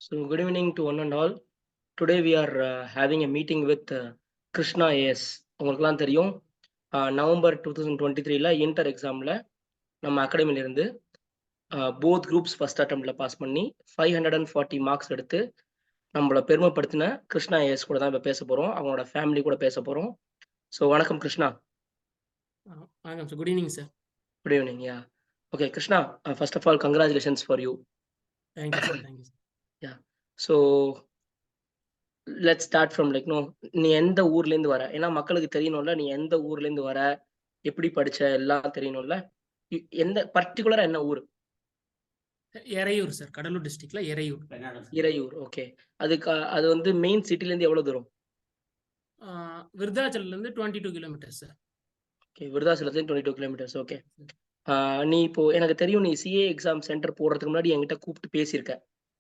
So, good evening to one and all. Today we are having a meeting with Krishna AS. உங்களுக்குலாம் தெரியும் November 2023ல inter எக்ஸாமில் நம்ம அகாடமில இருந்து both groups first அட்டம்ப்ட்ல pass பண்ணி 540 marks எடுத்து நம்மள பெருமைப்படுத்தின கிருஷ்ணா ஏஎஸ் கூட தான் இப்போ பேச போகிறோம். அவங்களோட ஃபேமிலி கூட பேச போகிறோம். ஸோ வணக்கம் கிருஷ்ணா. வணக்கம் sir. Good evening sir. Good evening. Yeah okay Krishna, first of all congratulations for you. Thank you sir. Thank you sir. Yeah so let's start from நீ எந்த ஊர்லேருந்து வர, ஏன்னா மக்களுக்கு தெரியணும்ல நீ எந்த ஊர்லேருந்து வர, எப்படி படிச்ச எல்லாம் தெரியணும்ல. எந்த பர்டிகுலரா என்ன ஊர்? எறையூர் சார், கடலூர் டிஸ்ட்ரிக்ட்ல எறையூர். இறையூர். ஓகே. அது வந்து மெயின் சிட்டில இருந்து எவ்வளவு தூரம்? விருதாச்சலம்ல இருந்து 22 கிலோமீட்டர் சார். ஓகே, விருதாச்சலத்துல 22 கிலோமீட்டர்ஸ். ஓகே. நீ இப்போ எனக்கு தெரியும் நீ சிஏ எக்ஸாம் சென்டர் போடுறதுக்கு முன்னாடி என்கிட்ட கூப்பிட்டு பேசியிருக்க.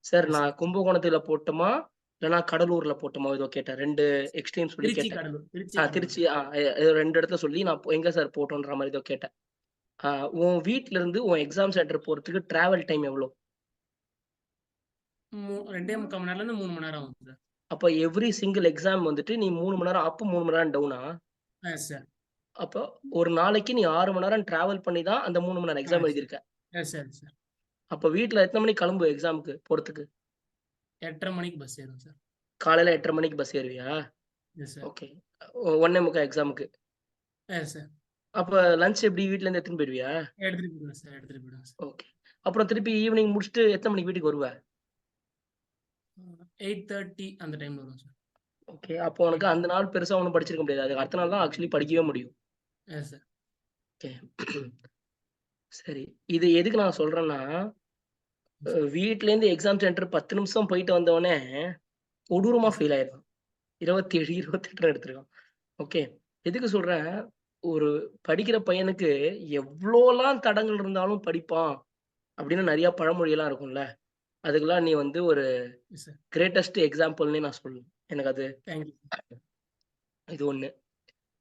சார் நான் கும்பகோணத்துல போட்டோமா இல்லைன்னா கடலூர்ல போட்டோமா ஏதோ கேட்டேன். 2 எக்ஸ்ட்ரீம் சொல்லி கேட்டேன். திருச்சி ரெண்டு இடத்துல சொல்லி நான் எங்க சார் போட்டோன்ற மாதிரி ஏதோ கேட்டேன். உன் வீட்ல இருந்து உன் எக்ஸாம் சென்டர் போறதுக்கு டிராவல் டைம் எவ்வளவு? 2.25 மணி நேரம்ல இருந்து 3 மணி நேரம் ஆகும் சார். அப்ப எவ்ரி சிங்கிள் எக்ஸாம் வந்துட்டு நீ 3 மணி நேரம் அப் 3 மணி நேரம் டவுனா? சார். அப்போ ஒரு நாளைக்கு நீ 6 மணி நேரம் டிராவல் பண்ணி தான் அந்த 3 மணி நேரம் எக்ஸாம் எழுதியிருக்க. Sir sir. அப்ப வீட்ல எத்தனை மணிக்கு கிளம்பு எக்ஸாமுக்கு போறதுக்கு? 8:30 மணிக்கு பஸ் ஏறும் சார். காலையில 8:30 மணிக்கு பஸ் ஏறுவியா? ஓகே. 1:45 எக்ஸாமுக்கு. சார். அப்ப லஞ்ச் எப்படி வீட்ல இருந்து எடுத்துட்டு போயிடுவியா? எடுத்துட்டு போயிடுவேன் சார். எடுத்துட்டு போயிடுவேன் சார். ஓகே. அப்புறம் திருப்பி ஈவினிங் முடிச்சுட்டு எத்தனை மணிக்கு வீட்டுக்கு வருவ? 8:30 அந்த டைம்ல வரும் சார். ஓகே. அப்போ உனக்கு அந்த நாள் பெருசா ஒன்றும் படிச்சிருக்க முடியாது. அதுக்கு அடுத்த நாள் தான் ஆக்சுவலி படிக்கவே முடியும். சார். ஓகே. சரி, இது எதுக்கு நான் சொல்றேன்னா, வீட்ல இருந்து எக்ஸாம் சென்டர் 10 நிமிஷம் போயிட்டு வந்தவனே கொடூரமா ஃபெயில் ஆயிடும். 27, 28 எடுத்திருக்கான். ஓகே. எதுக்கு சொல்றேன், ஒரு படிக்கிற பையனுக்கு எவ்வளோலாம் தடங்கள் இருந்தாலும் படிப்பான் அப்படின்னு நிறைய பழமொழியெல்லாம் இருக்கும்ல. அதுக்கெல்லாம் நீ வந்து ஒரு கிரேட்டஸ்ட் எக்ஸாம்பிள்னே நான் சொல்லுவேன். எனக்கு அது இது ஒண்ணு.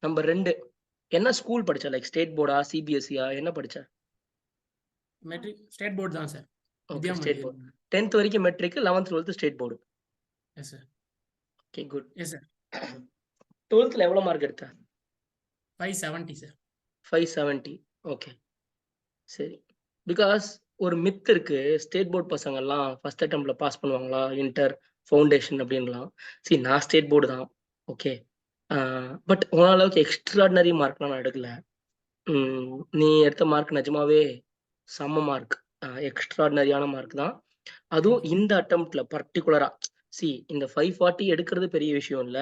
நம்பர் 2, என்ன ஸ்கூல் படிச்ச? லைக் ஸ்டேட் போர்டா சிபிஎஸ்சியா என்ன படிச்ச? மெட்ரிக் ஸ்டேட் போர்டு தான் sir. Okay, state board. 10th வரைக்கும் matric, 11th 12th state board. Yes sir. Okay, good. Yes sir. 12th எவ்வளவு மார்க் எடுத்த? 570 சார். 570. ஓகே, சரி. பிகாஸ் ஒரு மித் இருக்கு, ஸ்டேட் போர்டு பசங்க எல்லாம் ஃபர்ஸ்ட் அட்டெம்ப்ட்ல பாஸ் பண்ணுவாங்களா இன்டர் ஃபவுண்டேஷன் அப்படின்லாம். சரி, நான் ஸ்டேட் போர்டு தான். ஓகே. பட் ஓரளவுக்கு எக்ஸ்ட்ராடினரி மார்க்லாம் நான் எடுக்கல. நீ எடுத்த மார்க் நிஜமாவே செம்ம மார்க், எக்ஸ்ட்ராடினரியான மார்க் தான். அதுவும் இந்த அட்டெம்ப்ட்ல பர்டிகுலரா இந்த 540 எடுக்கிறது பெரிய விஷயம் இல்ல.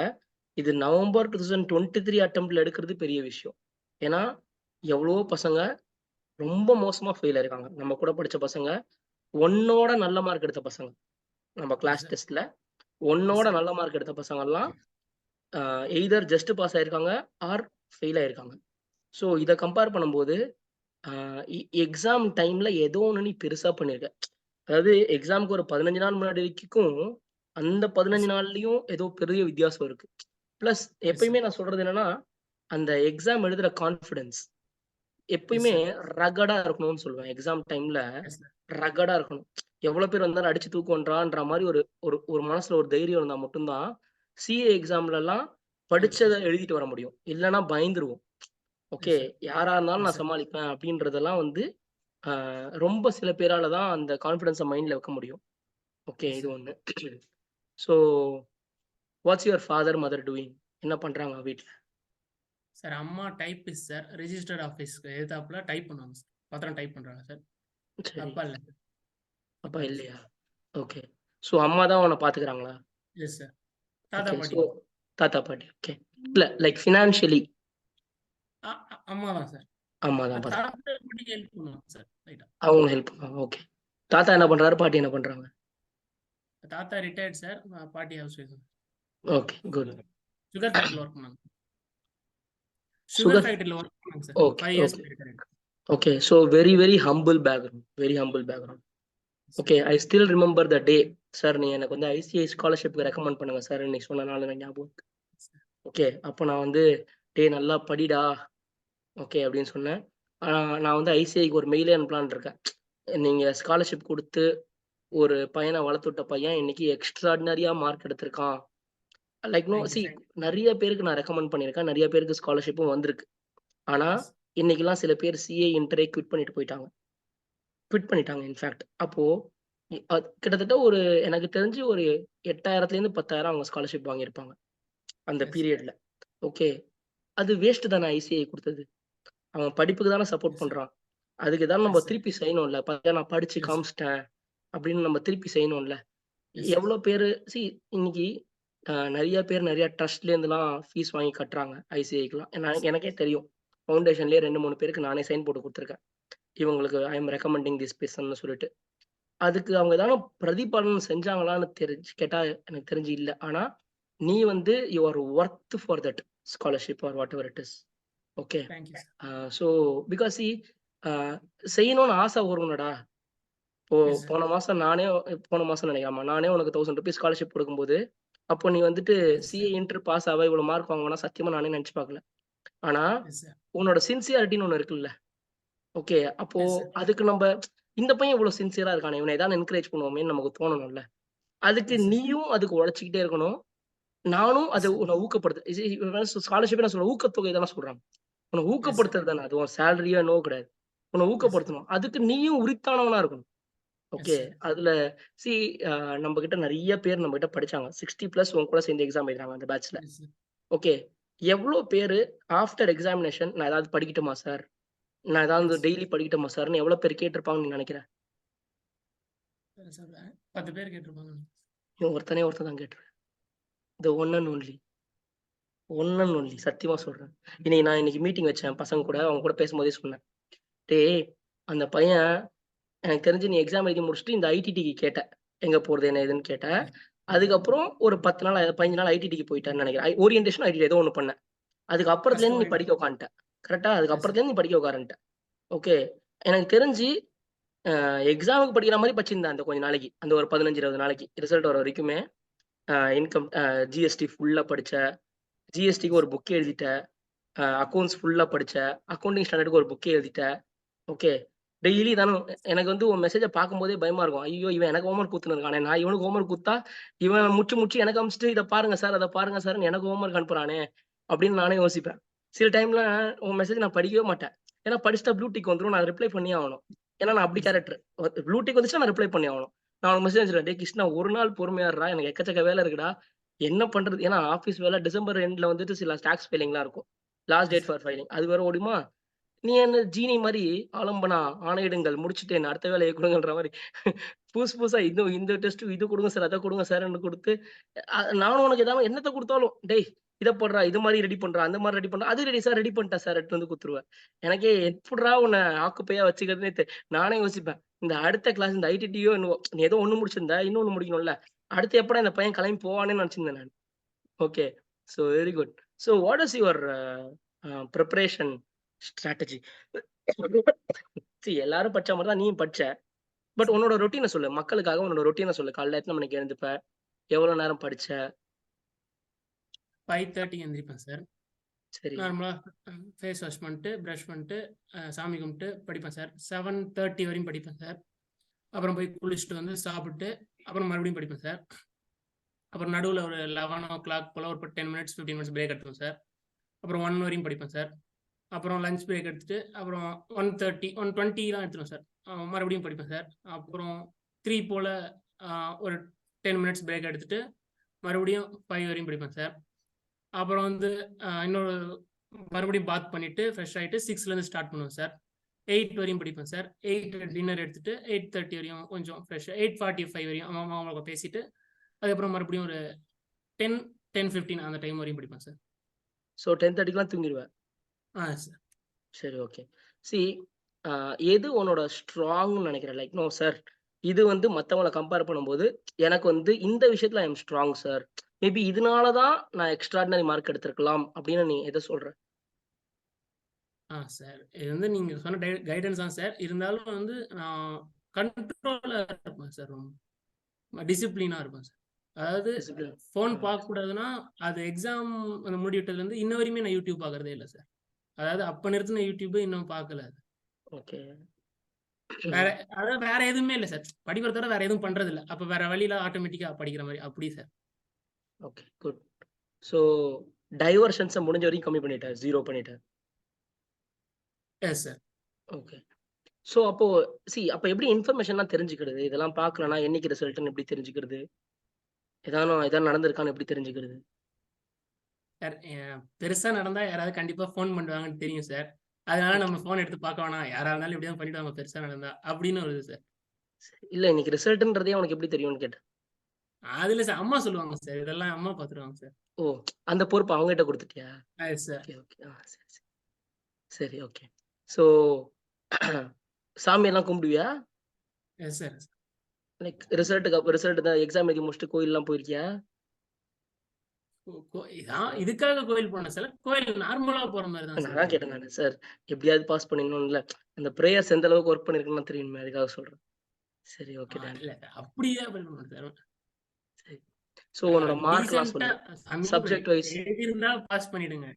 இது நவம்பர் 2023 அட்டெம்ப்ட்ல எடுக்கிறது பெரிய விஷயம். ஏன்னா எவ்வளவோ பசங்க ரொம்ப மோசமா ஃபெயில் ஆயிருக்காங்க. நம்ம கூட படிச்ச பசங்க, ஒன்னோட நல்ல மார்க் எடுத்த பசங்க, நம்ம கிளாஸ் டெஸ்ட்ல ஒன்னோட நல்ல மார்க் எடுத்த பசங்க எல்லாம் எய்தர் ஜஸ்ட் பாஸ் ஆயிருக்காங்க ஆர் ஃபெயில் ஆயிருக்காங்க. ஸோ இதை கம்பேர் பண்ணும்போது எக்ஸாம் டைம்ல ஏதோ ஒன்று நீ பெருசா பண்ணிருக்க. அதாவது எக்ஸாமுக்கு ஒரு 15 நாள் முன்னாடி வரைக்கும் அந்த 15 நாள்லயும் ஏதோ பெரிய வித்தியாசம் இருக்கு. பிளஸ் எப்பயுமே நான் சொல்றது என்னன்னா, அந்த எக்ஸாம் எழுதுற கான்ஃபிடன்ஸ் எப்பயுமே ரகடா இருக்கணும்னு சொல்லுவேன். எக்ஸாம் டைம்ல ரகடா இருக்கணும். எவ்வளவு பேர் வந்தாலும் அடிச்சு தூக்குன்றான்ற மாதிரி ஒரு ஒரு மனசுல ஒரு தைரியம் இருந்தா மட்டும்தான் சிஏ எக்ஸாம்ல எல்லாம் படிச்சதை எழுதிட்டு வர முடியும். இல்லைன்னா பயந்துருவோம். ஓகே, யாரா இருந்தாலும் நான் சமாளிப்பேன் அப்படின்றதெல்லாம் வந்து ரொம்ப சில பேரால தான் அந்த கான்ஃபிடன்ஸை மைண்ட்ல வைக்க முடியும். ஓகே, இது ஒண்ணு. So what's your father mother doing? என்ன பண்றாங்க வீட்ல? சார் அம்மா டைப்பிஸ்ட் சார். ரெஜிஸ்டர்ட் ஆஃபீஸ்க்கு எதிர்த்தாப்புல டைப் பண்ணுவாங்க சார். பத்திரம் டைப் பண்றாங்க சார். அப்பா இல்ல. அப்பா இல்லையா? ஓகே. ஸோ அம்மா தான் உன்னை பாத்துக்கிறாங்களா? Yes sir. தாத்தா பாட்டி. தாத்தா பாட்டி. ஓகே. இல்ல லைக் ஃபினான்ஷியலி அம்மா தான் சார். அம்மா தான் தாத்தா பாட்டி ஹெல்ப் பண்ணுவாங்க சார். ரைட்டா, அவங்க ஹெல்ப் பண்ணுவாங்க. ஓகே. தாத்தா என்ன பண்றாரு, பாட்டி என்ன பண்றாங்க? தாத்தா ரிட்டையர்ட் சார். பாட்டி house wife. Okay, good. Sugar ஃபேக்டரியில ஒர்க் பண்ணாங்க. சுகர் ஃபேக்டரியில ஒர்க் பண்ணாங்க sir. 5 years retired. Okay. So very humble background. Okay. I still remember the day. Sir நீ எனக்கு வந்து ஐசிஐ ஸ்காலர்ஷிப்க்கு ரெக்கமெண்ட் பண்ணுங்க சார் நீ சொன்னனால எனக்கு ஞாபகம். ஓகே. அப்போ நான் வந்து டே நல்லா படிடா ஓகே அப்படின்னு சொன்னேன். நான் வந்து ஐசிஐக்கு ஒரு மெயிலே அனுப்பலான் இருக்கேன். நீங்க ஸ்காலர்ஷிப் கொடுத்து ஒரு பையன வளர்த்து விட்ட பையன் இன்னைக்கு எக்ஸ்ட்ரார்டினரியா மார்க் எடுத்திருக்கான். Like no thank you see sir. நெறைய பேருக்கு நான் ரெக்கமெண்ட் பண்ணியிருக்கேன். நெறைய பேருக்கு ஸ்காலர்ஷிப்பும் வந்திருக்கு. ஆனா, எஸ். இன்னைக்கெல்லாம் சில பேர் சிஏ, இன்டரே குவிட் பண்ணிட்டு போயிட்டாங்க. குவிட் பண்ணிட்டாங்க இன்ஃபாக்ட். அப்போ கிட்டத்தட்ட ஒரு எனக்கு தெரிஞ்சு ஒரு 8,000லேருந்து 10,000 அவங்க ஸ்காலர்ஷிப் வாங்கியிருப்பாங்க. அந்த எஸ். பீரியட்ல. ஓகே. அது வேஸ்ட் தானே ஐசிஐ குடுத்தது. அவன் படிப்புக்கு தானே சப்போர்ட் எஸ் சார். பண்றான். அதுக்கு ஏதாவது நம்ம எஸ் சார். திருப்பி செய்யணும்ல. "பாத்தியா நான் படிச்சு எஸ். காமிச்சுட்டேன்" அப்படின்னு நம்ம திருப்பி செய்யணும்ல. Yes sir. எவ்வளோ பேரு இன்னைக்கு நெறைய பேர் நெறைய ட்ரஸ்ட்லேருந்துலாம் ஃபீஸ் வாங்கி கட்டுறாங்க ஐசிஐக்குலாம். எஸ். எனக்கே தெரியும். ஃபவுண்டேஷன்லயே 2, 3 பேருக்கு நானே சைன் போட்டு குடுத்துருக்கேன். இவங்களுக்கு ஐ அம் ரெக்கமெண்டிங் திஸ் பெர்சன்னு சொல்லிட்டு. அதுக்கு அவங்க ஏதாவது பிரதிபலன் செஞ்சாங்களான்னு கேட்டா எனக்கு தெரிஞ்சு இல்ல. ஆனா, நீ வந்து you are worth for that scholarship or whatever it is. Okay. Thank you sir. So because uh செய்யணும்னு ஆசை வரும்லடா. இப்போ எஸ் சார். போன மாசம் நினைக்கிறேன்மா. நானே உனக்கு ₹1000 ஸ்காலர்ஷிப் குடுக்கும்போது, அப்போ நீ வந்துட்டு yes CA, sir. Inter pass ஆவ இவ்வளோ மார்க் வாங்குவேன்னா சத்தியமா நானே நெனச்சு பார்க்கல. ஆனா, எஸ் சார். உன்னோட சின்சியாரிட்டின்னு ஒண்ணு இருக்குல்ல. ஓகே. அப்போ எஸ் சார். அதுக்கு இந்த பையன் இவ்வளோ சின்சியரா இருக்கானே, இவன ஏதாவது என்கரேஜ் பண்ணுவோமேன்னு நமக்கு தோணணும்ல. அதுக்கு எஸ் சார். நீயும் அதுக்கு உழைச்சுக்கிட்டே இருக்கணும். நானும் எஸ் அத சார். உன்ன ஸ்காலர்ஷிப்பே நான் சொல்றேன். ஊக்கத்தொகை தானே சொல்றாங்க. உன்ன எஸ் சார். ஊக்கப்படுத்துறது தானே. அது உன் சேலரியோ என்னவோ கிடையாது. உன்ன எஸ் சார். ஊக்கப்படுத்தணும். அதுக்கு நீயும் உரித்தானவனா இருக்கணும். S okay. சார். அதுல சி அ நம்மகிட்ட நெறைய பேர் நம்மகிட்ட படிச்சாங்க. 60 பிளஸ் உன் கூட சேர்ந்து எக்ஸாம் எழுதுறாங்க அந்த பேட்ச்ல. S sir. ஓகே. எவ்ளோ பேரு ஆஃப்டர் எக்ஸாமினேஷன் நான் ஏதாவது படிக்கட்டுமா சார்? நான் ஏதாவது எஸ். டெய்லி படிக்கட்டுமா சார்ன்னு எவ்ளோ பேர் கேட்டிருப்பாங்கன்னு நீ நெனைக்கிற? சார் 10 பேர் கேட்டிருப்பாங்க. நீ ஒருத்தன் தான் கேட்டுருக்க. The one and only. One and only சத்தியமா சொல்றேன். இன்னைக்கு மீட்டிங் வச்சேன் பசங்க கூட. அவங்க கூட பேசும்போதே சொன்னேன். டேய் அந்த பையன் எனக்கு தெரிஞ்சு நீ எக்ஸாம் எழுதி முடிச்சுட்டு இந்த ஐடிடிக்கு கேட்ட. எங்க போறது? என்ன ஏதுன்னு கேட்ட. எஸ். அதுக்கப்புறம் ஒரு 10 நாள் 15 நாள் ஐடிடிக்கு போயிட்டான்னு நெனைக்கிறேன். ஓரியன்டேஷன் ஐடிடி ஏதோ ஒண்ணு பண்ண. அதுக்கு ஃபர்ஸ்ட் அப்புறத்துலேருந்து நீ ஓரியன்டேஷன். படிக்க உட்காந்துட்ட. கரெக்ட்டா? அதுக்கு எஸ் சார். அப்புறத்துலேருந்து நீ படிக்க உட்காருன்ட்ட. ஓகே. எனக்கு தெரிஞ்சு எக்ஸாமுக்கு படிக்கிற மாரி படிச்சிருந்தேன் அந்த கொஞ்ச நாளைக்கு. அந்த ஒரு 15, 20 நாளைக்கு. ரிசல்ட் வர வரைக்குமே இன்கம் ஜிஎஸ்டி ஃபுல்லா படிச்ச. ஜிஎஸ்டிக்கு எஸ். ஒரு புக் எழுதிட்ட. அக்கவுண்ட்ஸ் ஃபுல்லா படிச்ச. அக்கவுண்டிங் ஸ்டாண்டர்ட்க்கு ஒரு புக் எழுதிட்ட. ஓகே. டெய்லி தானும் எனக்கு வந்து உன் மெசேஜ பார்க்கும்போதே பயமா இருக்கும். ஐய்யயோ! இவன் எனக்கு ஹோம்வொர்க் குடுத்துன்னு இருக்கானே! நான் இவனுக்கு ஹோம்வொர்க் குடுத்தா, இவன் முச்சு எனக்கு அனுப்பிச்சுட்டு, இத பாருங்க சார், அத பாருங்க சார்ன்னு எனக்கு ஹோம்வொர்க் அனுப்புறானே! அப்படின்னு நானே யோசிப்பேன். சில டைம்ல உன் மெசேஜ் நான் படிக்கவே மாட்டேன். ஏன்னா படிச்சுட்டா ப்ளூ டிக் வந்துரும். நான் ரிப்ளை பண்ணியே ஆகணும். ஏன்னா நான் அப்படி yes sir. Character. Blue tick வந்துச்சுன்னா நான் ரிப்ளை பண்ணி ஆகணும். நான் உனக்கு மெசேஜ் அனுப்பிச்சுருவேன். டேய் கிருஷ்ணா ஒரு நாள் பொறுமையா இருடா. எனக்கு எக்கச்சக்க வேலை இருக்குடா. என்ன பண்றது? ஏன்னா ஆஃபீஸ் வேலை டிசம்பர் எண்ட்ல வந்துட்டு சில டாக்ஸ் ஃபைலிங்லாம் இருக்கும். Last yes date sir. For filing. அது வேற ஓடுமா? நீ என்ன ஜீனி மாரி ஆலம்பனா, ஆணையிடுங்கள், முடிச்சுட்டேன். அடுத்த வேலைய குடுங்கன்ற மாரி புதுசு புதுசா இந்த டெஸ்ட் இது குடுங்க சார், அத குடுங்க சார்ன்னு குடுத்து, நானும் உனக்கு ஏதாவது என்னத்த குடுத்தாலும், டேய் இத போடுறா, இது மாரி ரெடி பண்றா, அந்த மாரி ரெடி பண்றா, அது ரெடி சார், ரெடி பண்ணிட்டேன் சார் எடுத்துட்டு வந்து குடுத்துருவேன். எனக்கே எப்புட்றா உன்ன ஆக்குப்பையா வச்சுக்கிறதுன்னே நானே யோசிப்பேன். இந்த அடுத்த கிளாஸ் இந்த ஐடிடியோ என்னவோ, நீ ஏதோ ஒண்ணு முடிச்சிருந்த, இன்னொன்னு முடிக்கணும்ல. அடுத்து எப்படா இந்த பையன் கிளம்பி போவான்னு நெனச்சிருந்தேன் நானு. Okay. So very good. So what is your preparation strategy? எல்லாரும் படிச்ச மாரி தான் நீயும் படிச்ச. பட் சார் உன்னோட ரொட்டீன சொல்லு. மக்களுக்காக உன்னோட ரொட்டீன சொல்லு. காலைல எத்தன மணிக்கு எழுந்துப்ப? எவ்வளோ நேரம் படிச்ச? 5:30க்கு எந்திரிப்பேன் சார். சரி, நார்மலா ஃபேஸ் வாஷ் பண்ணிட்டு, பிரஷ் பண்ணிட்டு, சாமி கும்பிட்டு படிப்பேன் சார். 7:30 வரையும் படிப்பேன் சார். அப்புறம் போய் குளிச்சுட்டு வந்து சாப்பிட்டு, அப்புறம் மறுபடியும் படிப்பேன் சார். அப்புறம் நடுவுல ஒரு 11:00 போல ஒரு 10 மினிட்ஸ், 15 மினிட்ஸ் பிரேக் எடுத்துப்பேன் சார். அப்புறம் 1 வரையும் படிப்பேன் சார். அப்புறம் லஞ்ச் பிரேக் எடுத்துட்டு, அப்புறம் 1:30, 1:20லாம் எடுத்துருவேன் சார். மறுபடியும் படிப்பேன் சார். அப்புறம் 3 போல ஒரு 10 மினிட்ஸ் பிரேக் எடுத்துட்டு, மறுபடியும் 5 வரையும் படிப்பேன் சார். அப்புறம் வந்து இன்னொரு மறுபடியும் பாத் பண்ணிட்டு, ஃப்ரெஷ் ஆயிட்டு 6லேருந்து ஸ்டார்ட் பண்ணுவேன் சார். 8 வரையும் படிப்பேன் சார். 8 டின்னர் எடுத்துட்டு, 8:30 வரையும் கொஞ்சம் ஃப்ரெஷ் 8:45 வரையும் அவங்களுக்கு பேசிட்டு, அதுக்கப்புறம் மறுபடியும் ஒரு 10, 10:15 அந்த டைம் வரையும் படிப்பேன் சார். ஸோ 10:30க்குலாம் தூங்கிருவ. சார். சரி, ஓகே. சி அ எது உன்னோட ஸ்ட்ராங்ன்னு நெனைக்கிற? Like no sir. இது வந்து மத்தவங்கள கம்பேர் பண்ணும்போது, எனக்கு வந்து இந்த விஷயத்துல I am strong sir. Maybe இதனால தான் நான் எக்ஸ்ட்ரார்டினரி மார்க் எடுத்திருக்கலாம் அப்படின்னு நீ எத சொல்ற? சார். இது வந்து நீங்க சொன்ன கைடன்ஸ் தான் சார். இருந்தாலும் வந்து நான் கண்ட்ரோலா இருப்பேன் சார். டிசிப்ளினா இருப்பேன் சார். அதாவது டிசிப்ளின். ஃபோன் ஆ. பார்க்கக்கூடாதுன்னா, அது எக்ஸாம் முடி விட்டதுலேருந்து இன்ன வரையுமே நான் யூடியூப் பார்க்குறதே இல்ல சார். அதாவது அப்ப நிறுத்தின யூடியூப் இன்னும் பார்க்கல. ஓகே. வேற அதாவது வேற எதுவுமே இல்ல சார். படிக்கிறத விட வேற எதுவும் பண்றது இல்ல. அப்ப வேற வழியில ஆட்டோமேட்டிக்கா படிக்கிற மாரி. அப்படி சார். Okay, good. ஸோ டைவர்ஷன்ஸ முடிஞ்ச வரைக்கும் கம்மி பண்ணிட்டார். 0 பண்ணிட்டார். S sir. ஓகே. ஸோ அப்போ அப்ப எப்படி இன்ஃபர்மேஷன்லாம் தெரிஞ்சுக்கிறது? இதெல்லாம் பார்க்கலன்னா என்னைக்கு ரிசல்ட்ன்னு எப்படி தெரிஞ்சுக்கிறது? ஏதாவது நடந்திருக்கான்னு எப்படி தெரிஞ்சுக்கிறது? சார் பெருசா நடந்தா யாராவது கண்டிப்பா ஃபோன் பண்ணுவாங்கன்னு தெரியும் சார். அதனால ஓகே. நம்ம ஃபோன் எடுத்து பார்க்க வேணாம். யாரா இருந்தாலும் இப்படிதான் பண்ணிடுவாங்க பெருசா நடந்தா. அப்படின்னு வருது சார். இல்ல இன்னைக்கு ரிசல்ட்ன்றதே உனக்கு எப்படி தெரியும்னு கேட்டேன். அதுல சார் அம்மா சொல்லுவாங்க சார். இதெல்லாம் அம்மா பார்த்துருவாங்க சார். ஓ! அந்த பொறுப்பு அவங்ககிட்ட குடுத்துட்டியா? Yes sir. Okay, okay. சரி, சரி. சரி, ஓகே. ஸோ சாமியெல்லாம் கும்பிடுவியா? Yes sir. லைக் ரிசல்ட் தான் எக்ஸாம் எழுதி முடிச்சுட்டு கோயில்லாம் போயிருக்கியா? இதுக்காக கோயில் போனேன் சார். கோயில் நார்மலா போற மாதிரி தான் நான் சார். அதான் கேட்டேன் நானு. சார் எப்படியாவது பாஸ் பண்ணிடணும்ல. அந்த பிரேயர்ஸ் எந்த அளவுக்கு ஒர்க் பண்ணியிருக்குன்னு தெரியுமே அதுக்காக சொல்றேன். சரி, ஓகே டன். இல்ல சார். அப்படியே பண்ண சார். சரி. ஸோ உன்னோட மார்க்லாம் டீசென்ட்டா சொல்லு. Subject wise. எழுதிருந்தா பாஸ் பண்ணிடுங்க.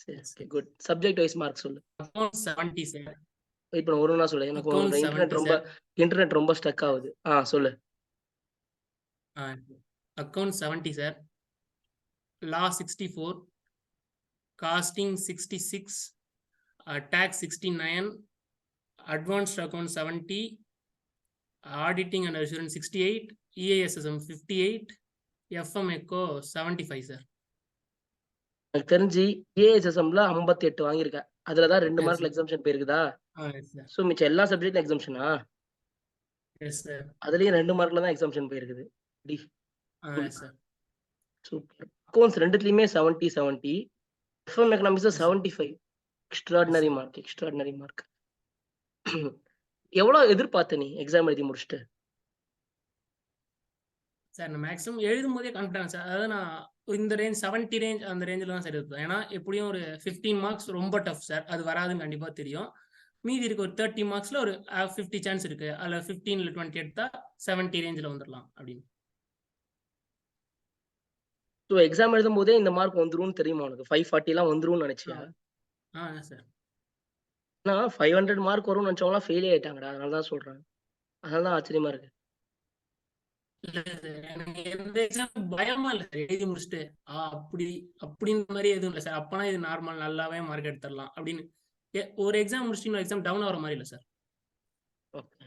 சரி, okay, good. Subject wise mark சொல்லு. Account 70 sir. வெயிட் பண்ணு ஒரு ஒண்ணா சொல்லு. எனக்கு அக்கவுண்ட் உன்னோட 70 இன்டர்நெட் ரொம்ப ஸ்டக் ஆகுது. சொல்லு. Account 70 sir. Law 64, costing 66, tax 69, advanced account 70, auditing and assurance 68, EISSM 58, FM eco 75 sir. எனக்கு தெரிஞ்சு ஏஎஸ்எஸ்எம்ல 58 வாங்கியிருக்க. அதுல தான் 2 Yes, மார்க்ல sir. எக்ஸம்ஷன் போயிருக்குதா? Yes, sir. ஸோ மிச்ச எல்லா சப்ஜெக்ட்ல எக்ஸம்ஷனா? Yes, sir. அதுலயும் 2 மார்க்ல தான் எக்ஸம்ஷன் போயிருக்குது. டி. Yes, sir. சூப்பர். அக்கவுண்ட்ஸ் 2த்துலயுமே 70, 70. FM economics 75. Extraordinary mark, extraordinary mark. எவ்வளவு எதிர்பார்த்த நீ எக்ஸாம் எழுதி முடிச்சுட்டு? சார் நான் மேக்ஸிமம் எழுதும்போதே கான்ஃபிடன்ஸ் சார். அதாவது நான் இந்த ரேஞ்ச் 70 ரேஞ்ச் அந்த ரேஞ்சில் தான் சார் எடுப்பேன். ஏன்னா எப்படியும் ஒரு 15 மார்க்ஸ் ரொம்ப டஃப் சார். அது வராதுன்னு கண்டிப்பாக தெரியும். மீதி இருக்கு ஒரு 30 மார்க்ஸ்ல ஒரு 50 சான்ஸ் இருக்கு. அதில் 15 இல்லை 20 எடுத்தா 70 ரேஞ்சில் வந்துடலாம் அப்படின்னு. ஸோ எக்ஸாம் எழுதும் போதே இந்த மார்க் வந்துரும்னு தெரியுமா உனக்கு? 540 வந்துரும்னு நினைச்சியா? சார். நான் 500 மார்க் வரும்னு நினைச்சவங்களாம் ஃபெயிலே ஆயிட்டாங்கடா. அதனால தான் சொல்றேன். அதனால தான் ஆச்சரியமா இருக்கு. இல்ல சார் எனக்கு எந்த எக்ஸாம் பயமா இல்லை சார். எழுதி முடிச்சுட்டு அப்படி அப்படின்ற மாதிரி எதுவும் இல்லை சார். அப்பனா இது நார்மல் நல்லாவே மார்க் எடுத்துடலாம் அப்படின்னு. ஒரு எக்ஸாம் முடிச்சுட்டு இன்னொரு எக்ஸாம் டவுன் ஆகிற மாதிரி இல்லை சார். ஓகே.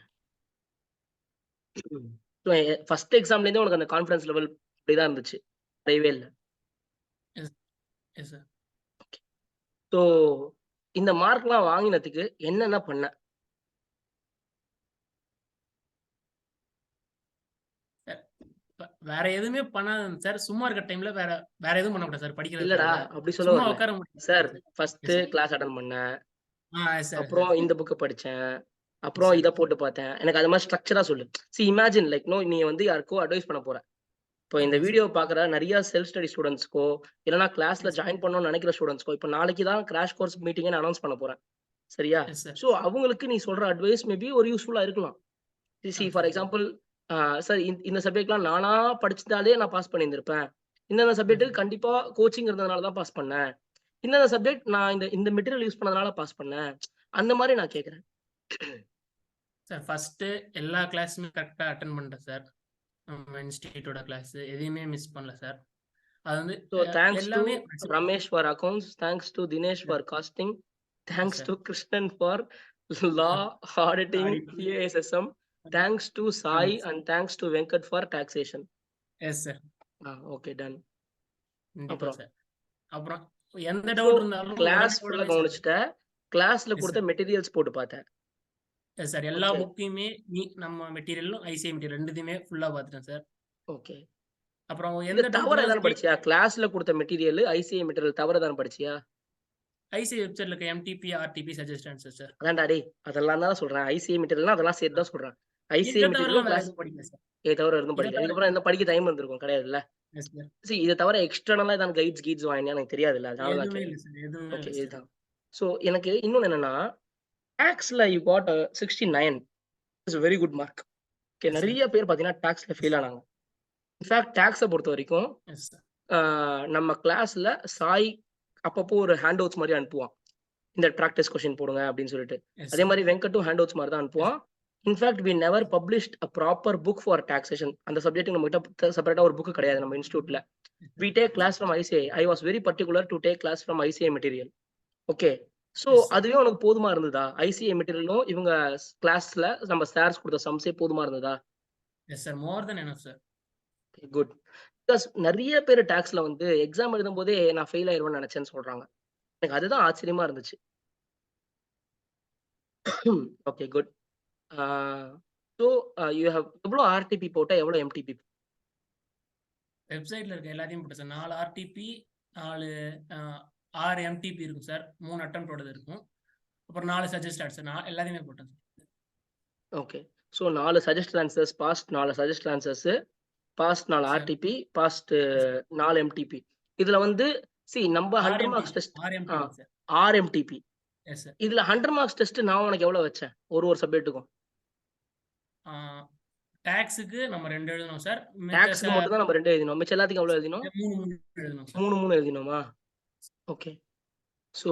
ஸோ ஃபர்ஸ்ட் எக்ஸாம்லேருந்தே உனக்கு அந்த கான்ஃபிடன்ஸ் லெவல் அப்படிதான் இருந்துச்சு. குறையவே இல்லை. S sir. ஓகே. ஸோ இந்த மார்க்லாம் வாங்கினதுக்கு என்னென்ன பண்ண? வேற எதுவுமே பண்ணாத சார். சும்மா இருக்க டைம்ல வேற வேற எதுவும் பண்ண கூடாது சார். படிக்கிறது இல்லடா அப்படி சொல்ல சும்மா வரல. உட்கார முடியும் சார் ஃபர்ஸ்ட் கிளாஸ் அட்டெண்ட் பண்ணேன். சார். அப்புறம் இந்த புக் படிச்சேன். அப்புறம் இத போட்டு பார்த்தேன். எனக்கு அது மாதிரி ஸ்ட்ரக்சரா சொல்லு. இமேஜின் லைக் நீ வந்து யாருக்கோ அட்வைஸ் பண்ண போற. இப்போ இந்த வீடியோ பார்க்குற நிறைய செல்ஃப் ஸ்டடி ஸ்டூடெண்ட்ஸ்க்கோ இல்லைனா கிளாஸ்ல ஜாயின் பண்ணணும்னு நினைக்கிற ஸ்டூடெண்ட்ஸ்க்கோ இப்போ நாளைக்கு தான் கிராஷ் கோர்ஸ் மீட்டிங்னு அனௌன்ஸ் பண்ண போறேன். சரியா? ஸோ அவங்களுக்கு நீ சொல்ற அட்வைஸ் மேபி ஒரு யூஸ்ஃபுல்லா இருக்கலாம். ஃபார் எக்ஸாம்பிள் சார் இந்த சப்ஜெக்ட்லாம் நானா படிச்சதாலே நான் பாஸ் பண்ணியிருந்திருப்பேன். இந்தந்த சப்ஜெக்ட்டுக்கு கண்டிப்பா கோச்சிங் இருந்ததுனால தான் பாஸ் பண்ணேன். இந்தந்த சப்ஜெக்ட் நான் இந்த மெட்டீரியல் யூஸ் பண்ணதுனால பாஸ் பண்ணேன். அந்த மாதிரி நான் கேட்கிறேன். சார் ஃபர்ஸ்ட் எல்லா கிளாஸுமே கரெக்டா அட்டெண்ட் பண்ணிட்டேன் சார். நம்ம இன்ஸ்டிடியூட்டோட கிளாஸ் எதையுமே மிஸ் பண்ணல சார். அது வந்து எல்லாமே Ramesh for accounts, thanks to Dinesh for costing, thanks to Krishnan for law, auditing, EISSM, thanks to Sai and thanks to Venkat for taxation. S sir. Okay done. அப்புறம் எந்த டவுட் இருந்தாலும் கிளாஸ் ஃபுல்லா கவனிச்சிட்ட. கிளாஸ்ல கொடுத்த மெட்டீரியல்ஸ் போட்டு பார்த்தேன். சார் எல்லா புக்கையுமே நம்ம மெட்டீரியலும் ICI மெட்டீரியல் ரெண்டுத்தையுமே ஃபுல்லா பார்த்துட்டேன் சார். ஓகே. அப்புறம் எந்த தவறு தான படிச்சியா? கிளாஸ்ல கொடுத்த மெட்டீரியல் ICI மெட்டீரியல் தவறு தான படிச்சியா? ICI வெப்சைட்ல இருக்க MTP, RTP சஜஷன்ஸ் சார். அதான்டா டேய் அதெல்லாம் தான் சொல்றேன். ICI மெட்டீரியல்னா அதெல்லாம் சேர்த்து தான் சொல்றேன். ICI மெட்டீரியல் கிளாஸ் படிக்கல சார். தவிர எதுவும் படிக்கல. இதுக்கப்புறம் என்ன படிக்க டைம் வந்திருக்கும் கிடையாதுல்ல? இதை தவிர எக்ஸ்டர்னலா தான் கைட்ஸ் வாங்கினா எனக்கு தெரியாதுல்ல. அதனால தான் கேட்டேன். ஓகே இதுதான். ஸோ எனக்கு இன்னொன்னு என்னன்னா டாக்ஸ்ல you got 69 is very good mark. Okay நிறைய பேர் பாத்தீங்கன்னா டாக்ஸ்ல ஃபெயில் ஆனாங்க. இன்ஃபேக்ட் டாக்ஸை பொறுத்த வரைக்கும் நம்ம கிளாஸ்ல சாய் அப்பப்போ ஒரு ஹேண்ட் அவுட்ஸ் மாதிரி அனுப்புவான். இந்த ப்ராக்டிஸ் கொஸ்டின் போடுங்க அப்படின்னு சொல்லிட்டு. அதே மாதிரி வெங்கட்டும் ஹேண்ட் அவுட்ஸ் மாதிரி தான் அனுப்புவான். In fact we never published a proper book for taxation. அந்த சப்ஜெக்ட் நம்ம கிட்ட செப்பரேட்டா ஒரு புக் கிடையாது நம்ம இன்ஸ்டிடியூட்ல. We take class from ICI. I was very particular to take class from ICI material. Okay. So yes sir. அதுவே உனக்கு போதுமா இருந்ததா? ஐசிஐ மெட்டீரியலும் இவங்க கிளாஸ்ல நம்ம சார்ஸ் கொடுத்த சம்ஸே போதுமா இருந்ததா? Yes sir. More then enough sir. Good. Because நிறைய பேர் டாக்ஸ்ல வந்து எக்ஸாம் எழுதும் போதே நான் ஃபெயில் ஆயிருவேன்னு நினைச்சேன்னு சொல்றாங்க. எனக்கு அதுதான் ஆச்சரியமா இருந்துச்சு. Okay good. So you have எவ்வளோ ஆர்டிபி போட்ட எவ்வளோ எம்டிபி? வெப்சைட்ல இருக்க எல்லாத்தையும் போட்டேன் சார். 4 ஆர்டிபி, 6 எம்டிபி இருக்கும் சார். 3 அட்டெம்ப்டோடது இருக்கும். அப்புறம் 4 சஜஸ்ட் சார். நான் எல்லாத்தையுமே போட்டேன் sir. Okay. So 4 suggest answers passed, 4 suggest answers passed, 4 sir. RTP passed, 4 MTP. இதுல வந்து நம்ம 100 marks test 6 MTP sir. 6 MTP. Yes sir. இதுல 100 மார்க்ஸ் டெஸ்ட் நான் உனக்கு எவ்வளவு வச்சேன் ஒரு சப்ஜெக்ட்டுக்கும்? டாக்ஸுக்கு நம்ம 2 எழுதணும் சார். டாக்ஸ்க்கு மட்டும் தான் நம்ம 2 எழுதினோம். மிச்சம் எல்லாத்துக்கும் எவ்வளவு எழுதினோம்? 3 எழுதணும் சார். 3 எழுதினோமா? ஓகே. ஸோ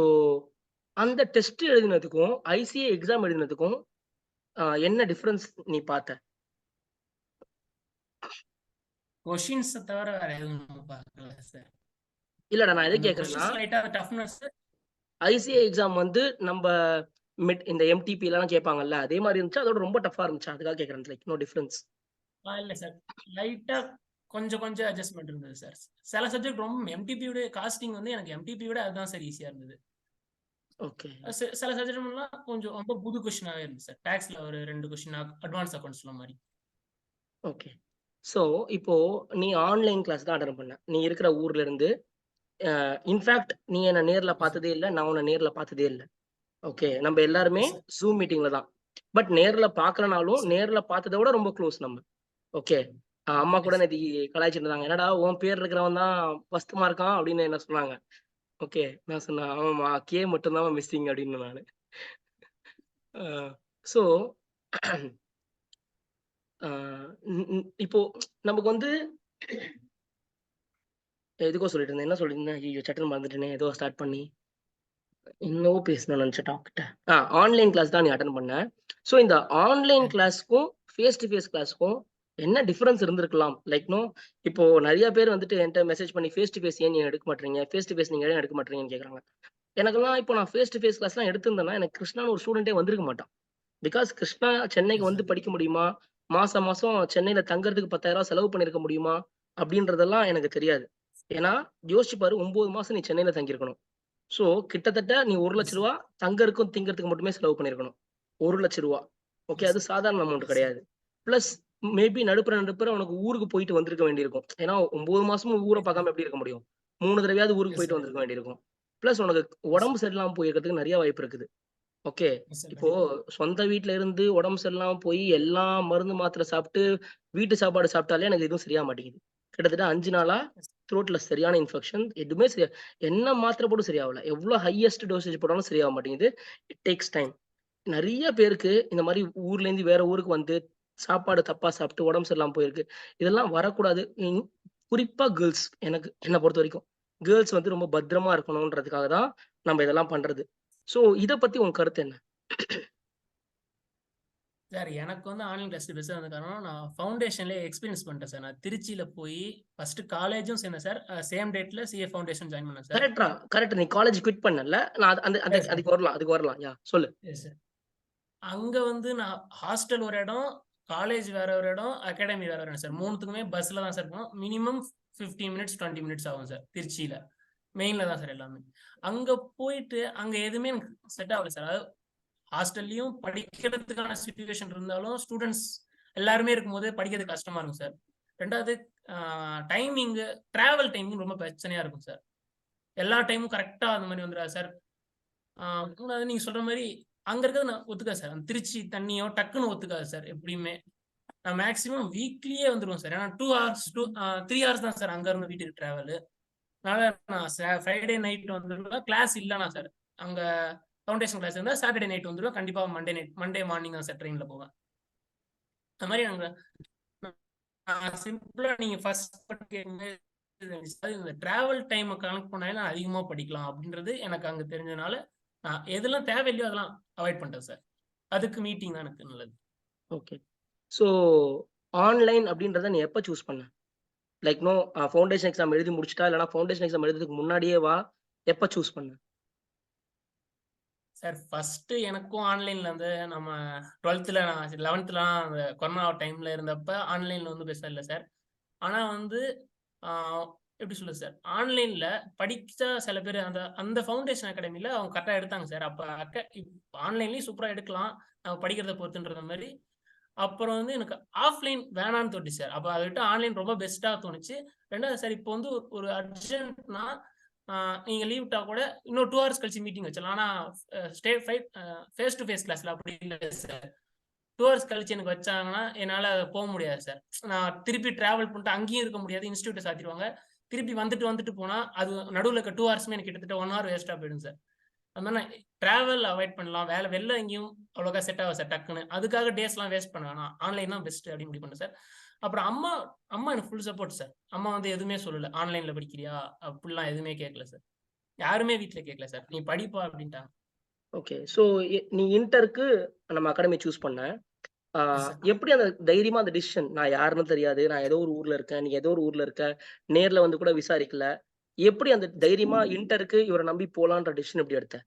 அந்த டெஸ்ட் எழுதினதுக்கும் ஐசிஏ எக்ஸாம் எழுதினதுக்கும் என்ன டிஃபரன்ஸ் நீ பார்த்த? கொஸ்டின்ஸ் தவிர வேற எதுவும் பார்க்கல சார். இல்லடா நான் எதை அந்த கேட்கறேன்னா கொஸ்டின்ஸ் லைட்டா டஃப்னஸ். ஐசிஏ எக்ஸாம் வந்து நம்ம இந்த எம்டிபி எல்லாம் கேட்பாங்கல்ல அதே மாதிரி இருந்துச்சு, அதோட ரொம்ப டஃபா இருந்துச்சு, அதுக்காக கேட்கறேன். Like no difference. இல்ல சார். லைட்டா கொஞ்சம் அட்ஜஸ்ட்மெண்ட் இருந்தது சார். சில சப்ஜெக்ட் ரொம்ப எம்டிபியோட காஸ்டிங் வந்து எனக்கு எம்டிபியோட அதுதான் சார் ஈஸியா இருந்தது. ஓகே. சில சப்ஜெக்ட்லாம் கொஞ்சம் ரொம்ப புது கொஸ்டினாவே இருந்துச்சு சார். டாக்ஸ்ல ஒரு 2 கொஸ்டின் அட்வான்ஸ் அக்கௌண்ட்ஸ்ல மாதிரி. ஓகே. ஸோ இப்போ நீ ஆன்லைன் கிளாஸ் தான் அட்டன் பண்ண. நீ இருக்கிற ஊர்ல இருந்து. இன்ஃபேக்ட் நீ என்ன நேர்ல பார்த்ததே இல்லை, நான் உன்னை நேர்ல பார்த்ததே இல்லை. ஓகே. நம்ம எல்லாருமே ஜூம் மீட்டிங்ல தான். பட் நேர்ல பார்க்கலனாலும் நேர்ல பார்த்ததை விட ரொம்ப க்ளோஸ் நம்ம. ஓகே. அம்மா கூட நேற்று கலாய்ச்சிட்டு இருந்தாங்க, என்னடா உன் பேர் இருக்கிறவன் தான் ஃபர்ஸ்ட் மார்க்கான் அப்படின்னு என்ன சொன்னாங்க. ஓகே. நான் சொன்னேன், ஆமாம்மா கே மட்டும்தான் மிஸ்ஸிங் அப்படின்னு நான். ஸோ இப்போ நமக்கு வந்து எதுக்கோ சொல்லிட்டு இருந்தேன், என்ன சொல்லிட்டு இருந்தேன், ஐயோ சட்டன் மறந்துட்டேனே, ஏதோ ஸ்டார்ட் பண்ணி இன்னும் பேசணும்னு நினைச்ச டாக்டர். ஆன்லைன் கிளாஸ் தான் நீ அட்டன் பண்ண. ஸோ இந்த ஆன்லைன் கிளாஸ்க்கும் ஃபேஸ் டு ஃபேஸ் கிளாஸ்க்கும் என்ன டிஃபரன்ஸ் இருந்திருக்கலாம்? லைக் நோ, இப்போ நிறைய பேர் வந்துட்டு என்கிட்ட மெசேஜ் பண்ணி ஃபேஸ் டு ஃபேஸ் ஏன் நீங்க எடுக்க மாட்டீங்க, ஃபேஸ் டு ஃபேஸ் நீங்க ஏன் எடுக்க மாட்டீங்கன்னு கேட்குறாங்க. எனக்கெல்லாம் இப்போ நான் ஃபேஸ் டு ஃபேஸ் கிளாஸ்லாம் எடுத்திருந்தேன்னா எனக்கு கிருஷ்ணான்னு ஒரு ஸ்டூடெண்டே வந்திருக்க மாட்டான். பிகாஸ் கிருஷ்ணா சென்னைக்கு வந்து படிக்க முடியுமா, மாசம் மாசம் சென்னையில தங்கறதுக்கு 10,000 செலவு பண்ணிருக்க முடியுமா அப்படின்றதெல்லாம் எனக்கு தெரியாது. ஏன்னா யோசிச்சு பாரு, 9 மாசம் நீ சென்னையில தங்கியிருக்கணும். ஸோ கிட்டத்தட்ட நீ 1 லட்ச ரூபா தங்கறதுக்கும் திங்கறதுக்கு மட்டுமே செலவு பண்ணிருக்கணும். 1 லட்ச ரூபா. ஓகே. அது சாதாரண அமௌண்ட் கிடையாது. பிளஸ் மேபி நடுப்புற உனக்கு ஊருக்கு போயிட்டு வந்திருக்க வேண்டியிருக்கும். ஏன்னா 9 மாசமும் ஊரை பார்க்காம எப்படி இருக்க முடியும்? 3 தடவையாவது ஊருக்கு போயிட்டு வந்திருக்க வேண்டியிருக்கும். பிளஸ் உனக்கு உடம்பு சரியில்லாம போயிருக்கிறதுக்கு நிறைய வாய்ப்பு இருக்குது. ஓகே. இப்போ சொந்த வீட்ல இருந்து உடம்பு சரியில்லாம போய் எல்லா மருந்து மாத்திரை சாப்பிட்டு வீட்டு சாப்பாடு சாப்பிட்டாலே எனக்கு எதுவும் சரியா மாட்டேங்குது. கிட்டத்தட்ட 5 நாளா த்ரோட்ல சரியான இன்ஃபெக்ஷன். எதுவுமே சரியா, என்ன மாத்திரை போட்டு சரியாகல. எவ்வளோ ஹையஸ்ட் டோசேஜ் போட்டாலும் சரியாக மாட்டேங்குது. It takes time. நிறைய பேருக்கு இந்த மாதிரி ஊர்ல இருந்து வேற ஊருக்கு வந்து சாப்பாடு தப்பா சாப்பிட்டு உடம்பு சரியில்லாம போயிருக்கு. இதெல்லாம் வரக்கூடாது. குறிப்பா கேர்ள்ஸ். என்ன பொறுத்த வரைக்கும் கேர்ள்ஸ் வந்து ரொம்ப பத்திரமா இருக்கணும்ன்றதுக்காக தான் நம்ம இதெல்லாம் பண்றது. சோ இத பத்தி உன் கருத்து என்ன? சார் எனக்கு வந்து ஆன்லைன் கிளாஸ் பெஸ்ட்டாக இருந்த காரணம் நான் ஃபவுண்டேஷன்லேயே எக்ஸ்பீரியன்ஸ் பண்ணிட்டேன் சார். நான் திருச்சியில் போய் ஃபர்ஸ்ட் காலேஜும் சேர்ந்தேன் சார். சேம் டேட்ல சிஏ ஃபவுண்டேஷன் ஜாயின் பண்ணேன் சார். கரெக்ட். நீ காலேஜ் குவிட் பண்ணல. நான் அதுக்கு வரலாம். யா சொல்லு. சார் அங்க வந்து நான் ஹாஸ்டல் ஒரு இடம், காலேஜ் வேற ஒரு இடம், அகாடமி வேற ஒரு இடம் சார். மூணுத்துக்குமே பஸ்ல தான் சார் இருக்கணும். மினிமம் 15 மினிட்ஸ் 20 மினிட்ஸ் ஆகும் சார். திருச்சியில மெயின்ல தான் சார் எல்லாமே. அங்க போயிட்டு அங்க எதுவுமே எனக்கு செட் ஆகல சார். அதாவது ஹாஸ்டல்லையும் படிக்கிறதுக்கான சிச்சுவேஷன் இருந்தாலும் ஸ்டூடெண்ட்ஸ் எல்லாருமே இருக்கும்போது படிக்கிறது கஷ்டமா இருக்கும் சார். ரெண்டாவது டைமிங், டிராவல் டைமிங் ரொம்ப பிரச்சனையா இருக்கும் சார். எல்லா டைமும் கரெக்டா அந்த மாதிரி வந்துடாது சார். நீங்க சொல்ற மாதிரி அங்க இருக்கிறது நான் ஒத்துக்காது சார். அந்த திருச்சி தண்ணியோ டக்குன்னு ஒத்துக்காது சார். எப்படியுமே நான் மேக்ஸிமம் வீக்லியே வந்துருவோம் சார். ஏன்னா 2 ஹவர்ஸ் 3 ஹவர்ஸ் தான் சார் அங்க இருந்து வீட்டுக்கு டிராவல். அதனால நான் ஃப்ரைடே நைட் வந்துடுவேன். கிளாஸ் இல்லைனா சார் அங்க ஃபவுண்டேஷன் கிளாஸ் இருந்தால் சாட்டர்டே நைட் வந்துடுவேன். கண்டிப்பா மண்டே மார்னிங் தான் சார் ட்ரெயின்ல போவேன். அந்த மாதிரி நாங்க சிம்பிளா நீங்க ஃபர்ஸ்ட் கேட்கும்போது இந்த டிராவல் டைமை கனெக்ட் பண்ணாலும் அதிகமா படிக்கலாம் அப்படின்றது எனக்கு அங்க தெரிஞ்சதுனால நான் எதெல்லாம் தேவையில்லையோ அதெல்லாம் அவாய்ட் பண்ணிட்டேன் சார். அதுக்கு மீட்டிங் தான் எனக்கு நல்லது. ஓகே. ஸோ ஆன்லைன் அப்படின்றத நீ எப்ப சூஸ் பண்ண? லைக் ஃபவுண்டேஷன் எக்ஸாம் எழுதி முடிச்சுட்டா? இல்லன்னா ஃபவுண்டேஷன் எக்ஸாம் எழுதுறதுக்கு முன்னாடியேவா? எப்ப சூஸ் பண்ண? சார் ஃபர்ஸ்ட்டு எனக்கும் ஆன்லைன்ல வந்து நம்ம 12th நான் 11த்லாம் அந்த கொரோனா டைம்ல இருந்தப்ப ஆன்லைன்ல வந்து பெருசா இல்ல சார். ஆனா வந்து ஆ எப்படி சொல்றது சார்? ஆன்லைன்ல படிச்ச சில பேரு அந்த அந்த ஃபவுண்டேஷன் அகாடமில அவங்க கரெக்ட்டா எடுத்தாங்க சார். அப்ப ஆன்லைன்லயும் சூப்பரா எடுக்கலாம். நம்ம படிக்கிறத பொறுத்துன்ற மாரி. அப்புறம் வந்து எனக்கு ஆஃப்லைன் வேணான்னு தோணுச்சு சார். அப்ப அத விட்டு ஆன்லைன் ரொம்ப பெஸ்ட்டா தோணுச்சு. 2வது சார் இப்போ வந்து ஒரு அர்ஜென்ட்னா ஆ நீங்க லீவ் விட்டா கூட இன்னும் 2 ஹார்ஸ் கழிச்சு மீட்டிங் வச்சிடலாம். ஆனா ஃபேஸ் டு ஃபேஸ் கிளாஸ்ல அப்படி இல்ல சார். 2 ஹார்ஸ் கழிச்சு எனக்கு வச்சாங்கன்னா, என்னால போ முடியாது சார். நான் திருப்பி டிராவல் பண்ணிட்டு அங்கேயும் இருக்க முடியாது. இன்ஸ்டிடியூட்ட சாத்திருவாங்க. திருப்பி வந்துட்டு போனா, அது நடுவுல இருக்க 2 ஹார்ஸுமே எனக்கு கிட்டத்தட்ட 1 ஹவர் வேஸ்ட்டா போயிடும் சார். அது மாரி நான் டிராவல் அவாய்ட் பண்ணலாம். வெளில எங்கேயும் அவ்வளோக்கா செட் ஆகாது சார் டக்குன்னு. அதுக்காக டேஸ்லாம் வேஸ்ட் பண்ண வேணாம். ஆன்லைன் தான் பெஸ்ட் அப்படின்னு முடிவு பண்ணேன் சார். அப்புறம் அம்மா அம்மா எனக்கு ஃபுல் சப்போர்ட் சார். அம்மா வந்து எதுவுமே சொல்லல. ஆன்லைன்ல படிக்கிறியா? அப்படிலாம் எதுவுமே கேட்கல சார். யாருமே வீட்ல கேட்கல சார். "நீ படிப்பா" அப்படின்ட்டாங்க. ஓகே. ஸோ நீ இன்டருக்கு நம்ம அகாடமி சூஸ் பண்ண. ஆ எஸ் சார். எப்படி அந்த தைரியமா அந்த டிசிஷன் நான் யாருன்னு தெரியாது. நான் ஏதோ ஒரு ஊர்ல இருக்கேன். நீ ஏதோ ஒரு ஊர்ல இருக்க. நேர்ல வந்து கூட விசாரிக்கல. எப்படி அந்த தைரியமா இன்டருக்கு இவர நம்பி போலான்ற டிசிஷன் எப்படி எடுத்த?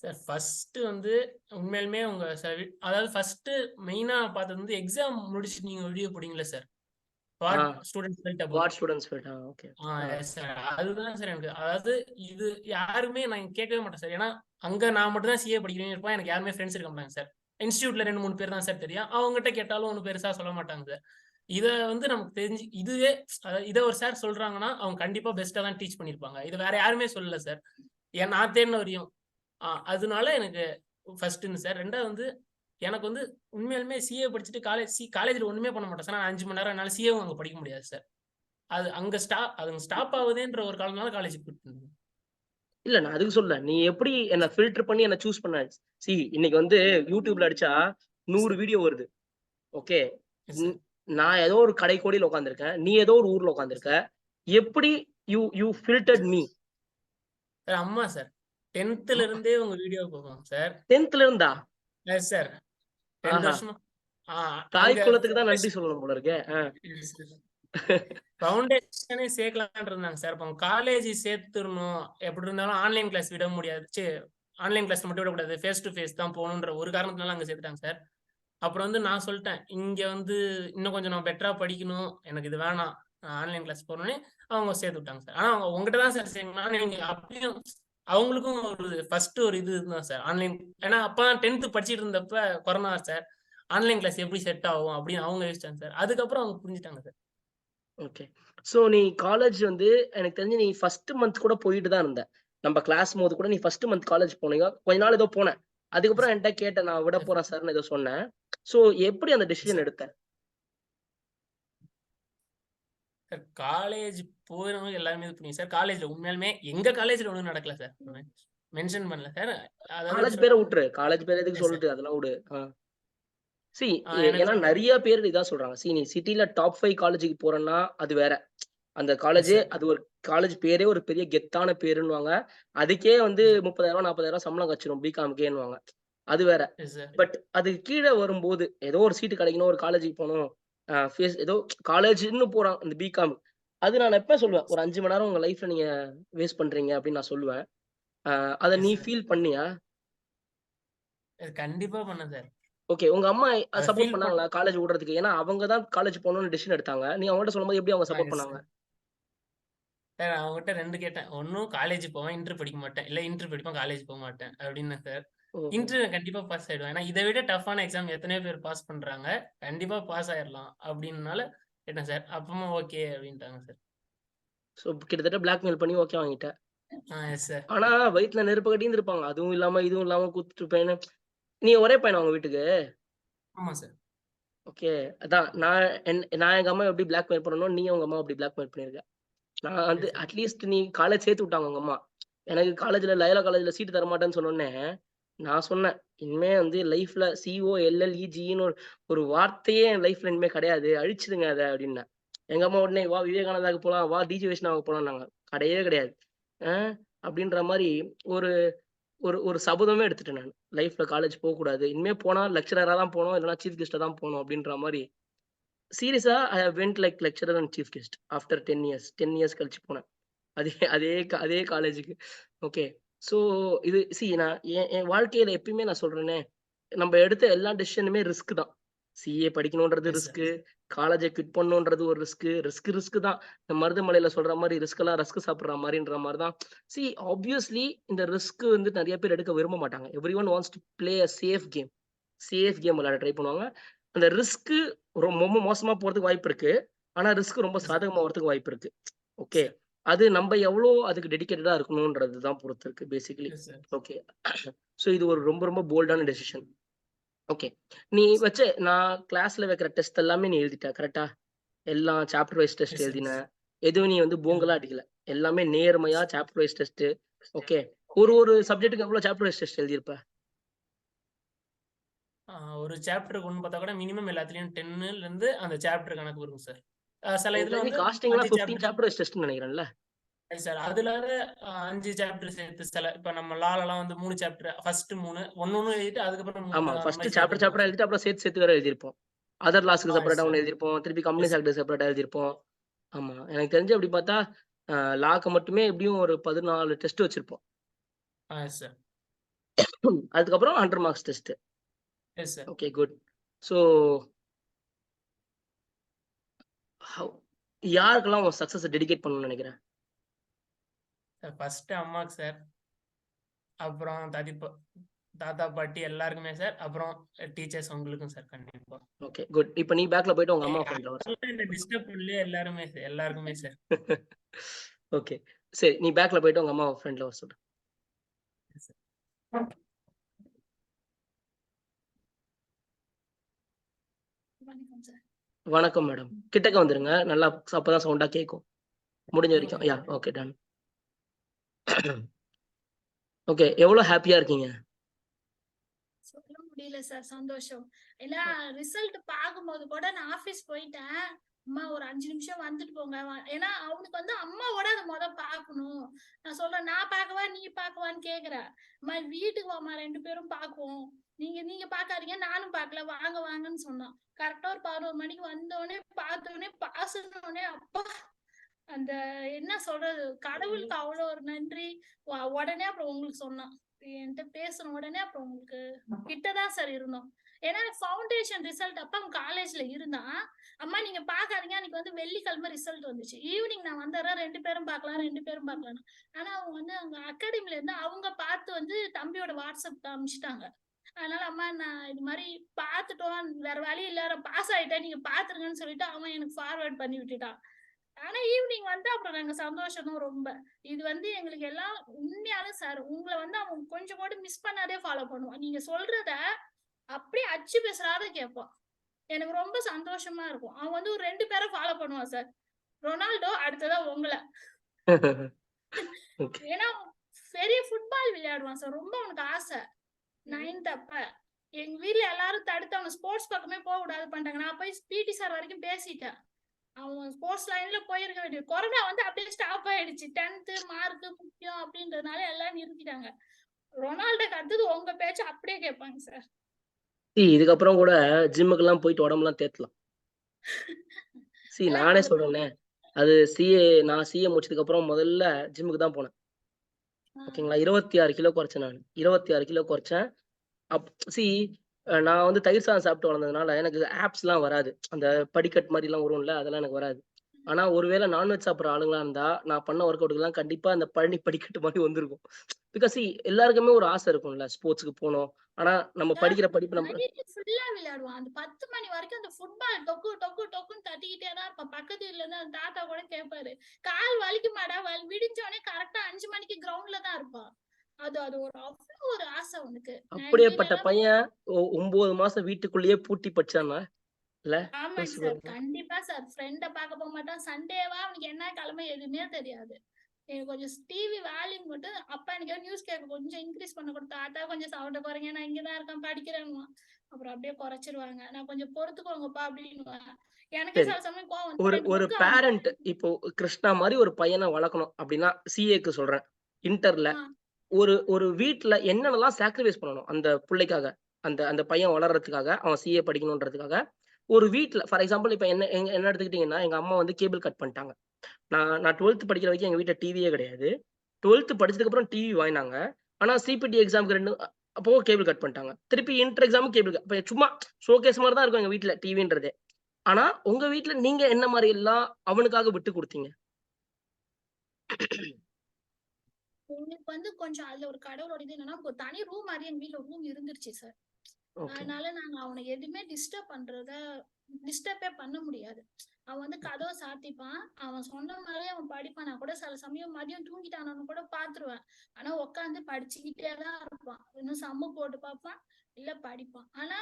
சார் ஃபர்ஸ்ட்டு வந்து உண்மையாலுமே உங்க அதாவது ஃபர்ஸ்ட்டு மெயினா பார்த்தது வந்து எக்ஸாம் முடிச்சுட்டு நீங்க வீடியோ போட்டீங்கல்ல sir. Ah what students felt about. What students felt. Okay. Ah yes sir. அதுதான் சார் எனக்கு. அதாவது இது யாருமே நான் கேட்கவே மாட்டேன் சார். ஏன்னா, அங்க நான் மட்டும் தான் சிஏ படிக்கிறேன்னு இருப்பேன். எனக்கு யாருமே ஃப்ரெண்ட்ஸ் இருக்க மாட்டாங்க சார். இன்ஸ்டிடியூட்ல 2, 3 பேர் தான் சார் தெரியும். அவங்ககிட்ட கேட்டாலும் ஒண்ணும் பெருசா சொல்ல மாட்டாங்க சார். இத வந்து நமக்கு தெரிஞ்சு இதுவே அதாவது இத ஒரு சார் சொல்றாங்கன்னா, அவங்க கண்டிப்பா பெஸ்ட்டா தான் டீச் பண்ணியிருப்பாங்க. இத வேற யாருமே சொல்லல சார். ஏன் நான் தேடின வரையும். அதனால எனக்கு ஃபர்ஸ்ட்டுங்க சார். 2வது வந்து எனக்கு வந்து உண்மையாலுமே சிஏ படிச்சுட்டு காலேஜ்ல ஒண்ணுமே பண்ண மாட்டேன் சார். நான் 5 மணி நேரம் என்னால சிஏவும் அங்க படிக்க முடியாது சார். அது அங்க ஸ்டாப் ஆகுதேன்ற ஒரு காரணத்தினால காலேஜ் குவிட் பண்ணேன். இல்ல நான் அதுக்கு சொல்லல. நீ எப்படி என்ன ஃபில்டர் பண்ணி என்ன சூஸ் பண்ண? இன்னைக்கு வந்து YouTubeல அடிச்சா எஸ் 100 சார். வீடியோ வருது. ஓகே. எஸ் ன் சார். நான் ஏதோ ஒரு கடைக்கோடியில உட்கார்ந்திருக்கேன். நீ ஏதோ ஒரு ஊர்ல எஸ் உட்கார்ந்திருக்க. சார். எப்படி you you filtered me? Sir அம்மா சார். 10த்ல இருந்தே உங்க வீடியோ பார்ப்போம் சார். 10த்ல இருந்தா? Yes sir. 2 ஆஹா! வருஷமா ஆ தாய் அங்க குலத்துக்கு தான் நன்றி ஃபவுண்டேஷன் சொல்லணும் போல இருக்கே. Yes sir. ஃபவுண்டேஷனே சேர்க்கலாம்ன்னு இருந்தாங்க சார். அப்ப காலேஜ் சேர்த்துறணும். எப்படி இருந்தாலும் ஆன்லைன் கிளாஸ் விட முடியாது. ஆன்லைன் கிளாஸ் மட்டும் விடக்கூடாது. ஃபேஸ் டு ஃபேஸ் தான் போகணுன்ற ஒரு காரணத்தினால அங்க சேர்த்துட்டாங்க சார். அப்புறம் வந்து நான் சொல்ட்டேன். இங்க வந்து இன்னும் கொஞ்சம் நான் பெட்டரா படிக்கணும். எனக்கு இது வேணாம். நான் ஆன்லைன் கிளாஸ் போறோனே அவங்க சேர்த்து விட்டாங்க சார். ஆனா அவங்க உங்ககிட்ட தான் சார் சேர்க்கணும். ஆனா நீங்க அப்பயும் அவங்களுக்கும் ஒரு ஃபர்ஸ்ட் ஒரு இது தான் சார். ஆன்லைன் ஏன்னா அப்பதான் 10th படிச்சுட்டு இருந்தப்ப கொரோனா சார். ஆன்லைன் கிளாஸ் எப்படி செட் ஆகும் அப்படின்னு அவங்க யோசிச்சாங்க சார். அதுக்கப்புறம் அவங்க புரிஞ்சுட்டாங்க சார். ஓகே. ஸோ நீ காலேஜ் வந்து எனக்கு தெரிஞ்சு நீ ஃபர்ஸ்ட் மந்த் கூட போயிட்டு தான் இருந்த. நம்ம கிளாஸ்ம்போது கூட நீ ஃபர்ஸ்ட் மந்த் காலேஜ் போனீங்க. கொஞ்ச நாள் ஏதோ போன. அதுக்கப்புறம் என்ட்ட கேட்ட நான் விட எஸ் போறேன் சார்ன்னு ஏதோ சொன்னேன். ஸோ எப்படி அந்த டிசிஷன் சார். எடுத்த? சார் காலேஜ் போறவங்க எல்லாருமே இது புரியும் சார். காலேஜ்ல உண்மையாலுமே எங்க காலேஜ்ல ஒண்ணும் நடக்கல சார். மென்ஷன் பண்ணல சார். அதாவது எப்படி காலேஜ் பேர உட்ரு. காலேஜ் பேர எதுக்கு எஸ் சார். சொல்லிட்டு அதெல்லாம் விடு. சி எனக்கு ஏன்னா நெறைய பேர் இதான் சொல்றாங்க. நீ சிட்டில டாப் 5 காலேஜ்க்கு போறன்னா, அது வேற. அந்த எஸ் காலேஜே சார். அது ஒரு காலேஜ் பேரே ஒரு பெரிய கெத்தான பேருன்னுவாங்க. அதுக்கே வந்து ரூ. 30,000 40,000 சம்பளம் கச்சிரும் பிகாம்க்கேன்னுவாங்க. அது வேற. Yes sir. பட் அதுக்கு கீழ வரும்போது, ஏதோ ஒரு சீட் கிடைக்கணும், ஒரு காலேஜ்க்கு போணும். ஏதோ காலேஜ்ன்னு போறான் இந்த பிகாம். அது நான் எப்ப சொல்லுவேன். ஒரு 5 மணி நேரம் உங்க லைஃப்ல நீங்க வேஸ்ட் பண்றீங்க அப்படின்னு நான் சொல்லுவேன். அ அத எஸ் நீ சார். ஃபீல் பண்ணியா? கண்டிப்பா பண்ணேன் சார். ஓகே. உங்க அம்மா அத சப்போர்ட் ஃபீல் பண்ணாங்களா? காலேஜ் விடுறதுக்கு? ஏன்னா அவங்க தான் காலேஜ் போணும்னு டிசிஷன் எடுத்தாங்க. நீ அவங்கள்ட்ட சொல்லும்போது எப்படி அவங்க சப்போர்ட் எஸ் பண்ணாங்க? சார். சார் அவங்ககிட்ட 2 கேட்டேன். ஒண்ணும் காலேஜ் போவேன், இன்டர் படிக்க மாட்டேன். இல்ல இன்டர் படிப்பேன், காலேஜ் போமாட்டேன் அப்டின்னேன் சார். ஓஹோ! இன்டர் கண்டிப்பா பாஸ் ஆயிடுவேன். ஏன்னா இத விட டஃப்பான எக்ஸாம் எத்தனையோ பேர் பாஸ் பண்றாங்க. கண்டிப்பா பாஸ் ஆயிரலாம் அப்டின்னனால கேட்டேன் சார். அப்பவும் ஓகே அப்டின்ட்டாங்க சார். ஸோ கிட்டத்தட்ட பிளாக்மெயில் பண்ணி ஓகே வாங்கிட்ட. Yes sir. ஆனா வயித்துல நெருப்பு கட்டின்னு இருப்பாங்க. அதுவும் இல்லாம, இதுவும் இல்லாம குடுத்துட்டுருப்பேன்னு. நீ ஒரே பையனா உங்க வீட்டுக்கு? ஆமா சார். ஓகே. அதான் நான் எங்க அம்மாவ எப்படி பிளாக்மெயில் பண்ணனோ, நீயும் உங்க அம்மாவ அப்படி பிளாக்மெயில் பண்ணியிருக்க. நான் வந்து எஸ் சார். அட்லீஸ்ட் நீ காலேஜ் சேர்த்து விட்டாங்க உங்க அம்மா. எனக்கு காலேஜ்ல லயோலா காலேஜ்ல சீட் தரமாட்டேன்னு சொன்னோனே, நான் சொன்னேன். இனிமே வந்து லைஃப்ல சிஓ, எல்எல்இஜின்னு ஒரு ஒரு வார்த்தையே என் லைஃப்ல இனிமே கிடையாது. அழிச்சிடுங்க அத அப்டின்னேன். எங்க அம்மா உடனே வா விவேகானந்தாக்கு போலாம், வா டிஜி வைஷ்ணவாக்கு போலாம்னாங்க. கிடையவே கிடையாது. அ அப்டின்ற மாரி ஒரு ஒரு சபதமே எடுத்துட்டேன் நானு. லைஃப்ல காலேஜ் போக்கூடாது. இனிமே போனா லெக்சரரா தான் போணும். இல்லன்னா சீஃப் கெஸ்ட்டா தான் போணும் அப்டின்ற மாரி. சீரியஸா I have vent like lecturer and chief guest after 10 years. 10 years கழிச்சு போனேன். அதே அதே காலேஜுக்கு. ஓகே. ஸோ இது நான் என் வாழ்க்கையில எப்பயுமே நான் சொல்றேனே, நம்ப எடுத்த எல்லா டெசிஷனுமே ரிஸ்க் தான். சிஏ படிக்கணும்ன்றது எஸ் சார். ரிஸ்க்கு. காலேஜ குவிட் பண்ணணும்ன்றது ஒரு ரிஸ்க்கு. ரிஸ்க் தான். இந்த மருதமலையில சொல்ற மாரி ரிஸ்க்லாம் ரஸ்க் சாப்பிடுற மாரின்ற மாரி தான். ஆப்வியஸ்லி இந்த ரிஸ்க் வந்து நெறைய பேர் எடுக்க விரும்ப மாட்டாங்க. Everyone wants to play a safe game. Safe game விளையாட ட்ரை பண்ணுவாங்க. அந்த ரிஸ்க்கு ரொம்ப மோசமா போறதுக்கு வாய்ப்பு இருக்கு. ஆனா ரிஸ்க் ரொம்ப எஸ் சார். சாதகமா வரதுக்கு வாய்ப்பு இருக்கு. ஓகே. சார். அது நம்ப எவ்ளோ அதுக்கு டெடிகேட்டடா இருக்கணும்ன்றது தான் பொறுத்து இருக்கு பேசிக்கலி. S sir. ஓகே. இது ஒரு ரொம்ப போல்டான டெசிஷன். ஓகே. நீ வச்ச நான் கிளாஸ்ல வைக்கிற டெஸ்ட் எல்லாமே நீ எழுதிட்ட கரெக்ட்டா? எல்லாம் chapter wise test yes sir. எழுதின. எதுவும் நீ வந்து எஸ். போங்கலா அடிக்கல. எல்லாமே நேர்மையா சாப்டர் வைஸ் டெஸ்ட். ஓகே. ஒரு சப்ஜெக்ட்க்கு எவ்வளோ சாப்டர் வைஸ் டெஸ்ட் எழுதியிருப்ப? ஒரு சாப்டருக்கு ஒண்ணு பார்த்தா கூட மினிமம் எல்லாத்துலயும் 10லேருந்து அந்த சாப்டர் கணக்கு வரும் சார். சில எனக்கு இதுல தெரிஞ்சு வந்து காஸ்டிங்லாம் 5 15 சாப்டர் சாப்டர் வைஸ் டெஸ்ட்ன்னு நெனைக்கிறேன்ல? சார். அதுல 5 சாப்டர் சேர்த்து இப்ப நம்ம லாலலாம் வந்து 3 சாப்டர் ஃபர்ஸ்ட் 3 ஒண்ணு எழுதிட்டு அதுக்கப்புறம் ஆமா. 3 அந்த ஃபர்ஸ்ட் மாரி சேர்த்து சாப்டர் எழுதுவோம் சார். எழுதிட்டு அப்புறம் சேர்த்து வேற எழுதியிருப்போம். அதர் லாஸ்க்கு எஸ் செப்பரேட்டா சார். ஒண்ணு எழுதியிருப்போம். திருப்பி கம்பெனி எஸ். செக்ரட்டரி செப்பரேட்டா எழுதியிருப்போம். ஆமா. எனக்கு தெரிஞ்சு அப்படி பார்த்தா, லாக்கு மட்டுமே எப்படியும் ஒரு 14 டெஸ்ட் வச்சிருப்போம். Yes sir. அதுக்கப்புறம் 100 marks test. Yes sir. Okay, good. So how யாருக்கெல்லாம் உன் சக்சஸ டெடிகேட் பண்ணணும்னு நெனைக்கிற? ஃபர்ஸ்ட் அம்மாக்கு சார். அப்புறம் தாத்தா, பாட்டி எல்லாருக்குமே சார். அப்புறம் டீச்சர்ஸ் உங்களுக்கும் சார் கண்டிப்பா. Okay, good. இப்ப நீ பேக்ல போயிட்டு உங்க அம்மாவ ஃப்ரண்ட்ல வர சொல்லு. அதெல்லாம் என்ன டிஸ்டர்ப் பண்ணலையே எல்லாருமே சார். எல்லாருக்குமே சார். ஓகே. சரி, நீ பேக்ல போயிட்டு உங்க அம்மாவ ஃப்ரண்ட்ல வர சொல்லு. Yes sir. வணக்கம் சார். வணக்கம் மேடம். கிட்டக்க வந்துருங்க. நல்லா அப்பதான் சவுண்டா கேட்கும். முடிஞ்ச வரைக்கும். ஓகே. Okay, done. ஓகே. எவ்வளோ ஹேப்பியா இருக்கீங்க? சொல்ல முடியல சார் சந்தோஷம். ஏன்னா ரிசல்ட் பார்க்கும்போது கூட நான் ஆபீஸ் போயிட்டேன். அம்மா ஒரு 5 நிமிஷம் வந்துட்டு போங்க. ஏன்னா அவனுக்கு வந்து அம்மாவோட அத பார்க்கணும். நான் சொல்றேன், நான் பார்க்கவா நீ பார்க்கவான்னு கேட்கிறேன். அம்மா வீட்டுக்கு வாம்மா 2 பேரும் பார்க்குவோம். நீங்க பார்க்காதீங்க நானும் பார்க்கல வாங்க வாங்கன்னு சொன்னான். கரெக்டா ஒரு 11 மணிக்கு வந்தோடனே பார்த்தோடனே பாசனோடனே அப்பா அந்த என்ன சொல்றது கடவுளுக்கு அவ்வளோ ஒரு நன்றி. உடனே அப்புறம் உங்களுக்கு சொன்னான். என்கிட்ட பேசின உடனே அப்புறம் உங்களுக்கு கிட்டதான் சார் இருந்தோம். ஏன்னா ஃபவுண்டேஷன் ரிசல்ட் அப்ப அவன் காலேஜ்ல இருந்தான். அம்மா நீங்க பாக்காதீங்க அன்னைக்கு வந்து வெள்ளிக்கிழமை ரிசல்ட் வந்துச்சு. ஈவினிங் நான் வந்துடுறேன் 2 பேரும் பார்க்கலாம் 2 பேரும் பார்க்கலாம். ஆனா அவங்க வந்து அவங்க அகாடமில இருந்து அவங்க பார்த்து வந்து தம்பியோட வாட்ஸ்அப் அனுப்பிச்சிட்டாங்க. அதனால அம்மா நான் இது மாதிரி பார்த்துட்டோம் வேற வழி இல்ல பாஸ் ஆயிட்டேன் நீங்க பாத்துருங்கன்னு சொல்லிட்டு அவன் எனக்கு ஃபார்வர்ட் பண்ணி விட்டுட்டான். ஆனா ஈவினிங் வந்து அப்புறம் நாங்க சந்தோஷம் தான் ரொம்ப. இது வந்து எங்களுக்கு எல்லாம் உண்மையாலும் சார் உங்களை வந்து அவன் கொஞ்சம் கூட மிஸ் பண்ணாதே ஃபாலோ பண்ணுவான். நீங்க சொல்றத அப்படியே அச்சு பேசுறாத கேட்பான். எனக்கு ரொம்ப சந்தோஷமா இருக்கும். அவன் வந்து ஒரு 2 பேரை ஃபாலோ பண்ணுவான் சார். ரொனால்டோ அடுத்ததா உங்களை. ஏன்னா பெரிய ஃபுட்பால் விளையாடுவான் சார். ரொம்ப அவனுக்கு ஆசை. 9th அப்ப எங்க வீட்ல எல்லாரும் தடுத்து அவன் ஸ்போர்ட்ஸ் பக்கமே போக கூடாது பண்ணிட்டாங்க. நான் போய் பிடி சார் வரைக்கும் பேசிட்டேன். அவன் ஸ்போர்ட்ஸ் லைன்ல போயிருக்க வேண்டிய கொரோனா வந்து அப்படியே ஸ்டாப் ஆயிடுச்சு. 10th மார்க் முக்கியம் அப்படின்றதுனால எல்லாம் நிறுத்திட்டாங்க. ரொனால்டோக்கு அடுத்தது உங்க பேச்சு அப்படியே கேட்பாங்க சார். இதுக்கப்புறம் கூட ஜிம்முக்கெல்லாம் போயிட்டு உடம்பெல்லாம் தேத்தலாம். நானே சொல்றேனே. அது நான் சிஏ முடிச்சதுக்கு அப்புறம் முதல்ல ஜிம்முக்கு தான் போனேன். ஓகேங்களா. 26 கிலோ குறைச்சேன் நானு. 26 கிலோ குறைச்சேன். அப் சி நான் வந்து தயிர் சாதம் சாப்பிட்டு வளர்ந்ததுனால எனக்கு ஆப்ஸ்லாம் வராது. அந்த படிக்கட்டு மாரிலாம் வரும்ல, அதெல்லாம் எனக்கு வராது. ஆனா ஒருவேளை நான்வெஜ் சாப்பிடுற ஆளுங்களா இருந்தா, நான் பண்ண ஒர்க் அவுட்க்குலாம் கண்டிப்பா அந்த பழனி படிக்கட்டு மாரி வந்திருக்கும். பிகாஸ் எல்லாருக்குமே ஒரு ஆசை இருக்கும்ல, ஸ்போர்ட்ஸ்க்கு போணும். ஆனா நம்ம படிக்கிற படிப்பு நம்ம ஃபுல்லா விளையாடுவான். அந்த 10 மணி வரைக்கும் அந்த ஃபுட்பால் டொக்கு டொக்கு டொக்குன்னு தட்டிக்கிட்டே தான் இருப்பான். பக்கத்து வீட்ல இருந்து அந்த தாத்தா கூட கேட்பாரு. கால் வலிக்குமாடா? விடிஞ்சோடனே கரெக்டா 5 மணிக்கு கிரவுண்ட்ல தான் இருப்பான். அது அது ஒரு அவ்வளவு ஒரு ஆசை அவனுக்கு. அப்படியேப்பட்ட பையன் 9 மாசம் வீட்டுக்குள்ளேயே பூட்டி படிச்சானா? இல்ல? ஆமாங்க சார். கண்டிப்பா சார். ஃப்ரெண்ட பார்க்க போக மாட்டான். சண்டேவா அவனுக்கு என்ன கிழமை எதுவுமே தெரியாது. எனக்கு கொஞ்சம் டிவி வால்யூம் மட்டும் அப்பா எனக்கு நியூஸ் கேட்க கொஞ்சம் இன்க்ரீஸ் பண்ண கொடுத்தா தாத்தா கொஞ்சம் சவுண்ட குறைங்க நான் இங்கதான் இருக்கேன் படிக்கிறேன்னு. அப்புறம் அப்படியே குறைச்சிருவாங்க. நான் கொஞ்சம் பொறுத்துக்கோங்கப்பா அப்படின்னு. எனக்கே சில சமயம் கோவம் ஒரு பேரண்ட் இப்போ கிருஷ்ணா மாதிரி ஒரு பையனை வளர்க்கணும் அப்படின்னா சிஏக்கு சொல்றேன். இன்டர்ல ஒரு ஒரு வீட்ல என்னென்னலாம் சாக்ரிஃபைஸ் பண்ணணும் அந்த புள்ளைக்காக. அந்த அந்த பையன் வளர்றதுக்காக, அவன் சிஏ படிக்கணுன்றதுக்காக. ஒரு வீட்ல ஃபார் எக்ஸாம்பிள் இப்ப என்ன எடுத்துக்கிட்டீங்கன்னா, எங்க அம்மா வந்து கேபிள் கட் பண்ணிட்டாங்க. நான் 12த் படிக்கிற வரைக்கும் எங்க வீட்ல டிவியே கிடையாது. 12த் படிச்சதுக்கு அப்புறம் டிவி வாங்கினாங்க. ஆனா சிபிடி எக்ஸாம்க்கு 2 அப்போ கேபிள் கட் பண்ணிட்டாங்க. திருப்பி இன்டர் எக்ஸாமும் கேபிள் அப்ப சும்மா ஷோகேஸ் மாரி தான் இருக்கும் எங்க வீட்ல டிவின்றதே. ஆனா உங்க வீட்ல நீங்க என்ன மாரி எல்லாம் அவனுக்காக விட்டு குடுத்தீங்க? எனக்கு வந்து கொஞ்சம் அதுல ஒரு கடவுளோட இது என்னன்னா, ஒரு தனி ரூம் மாரி எங்க வீட்ல ரூம் இருந்துருச்சு சார். ஓகே. அதனால நாங்க அவன எதுவுமே டிஸ்டர்பே பண்ண முடியாது. அவன் வந்து கதவ சாத்திப்பான். அவன் சொன்ன மாரியே அவன் படிப்பான். நான் கூட சில சமயம் மதியம் தூங்கிட்டானான்னு கூட பாத்துருவேன். ஆனா உட்காந்து படிச்சுக்கிட்டே தான் இருப்பான். இன்னும் சம்மு போட்டு பார்ப்பான், இல்ல படிப்பான். ஆனா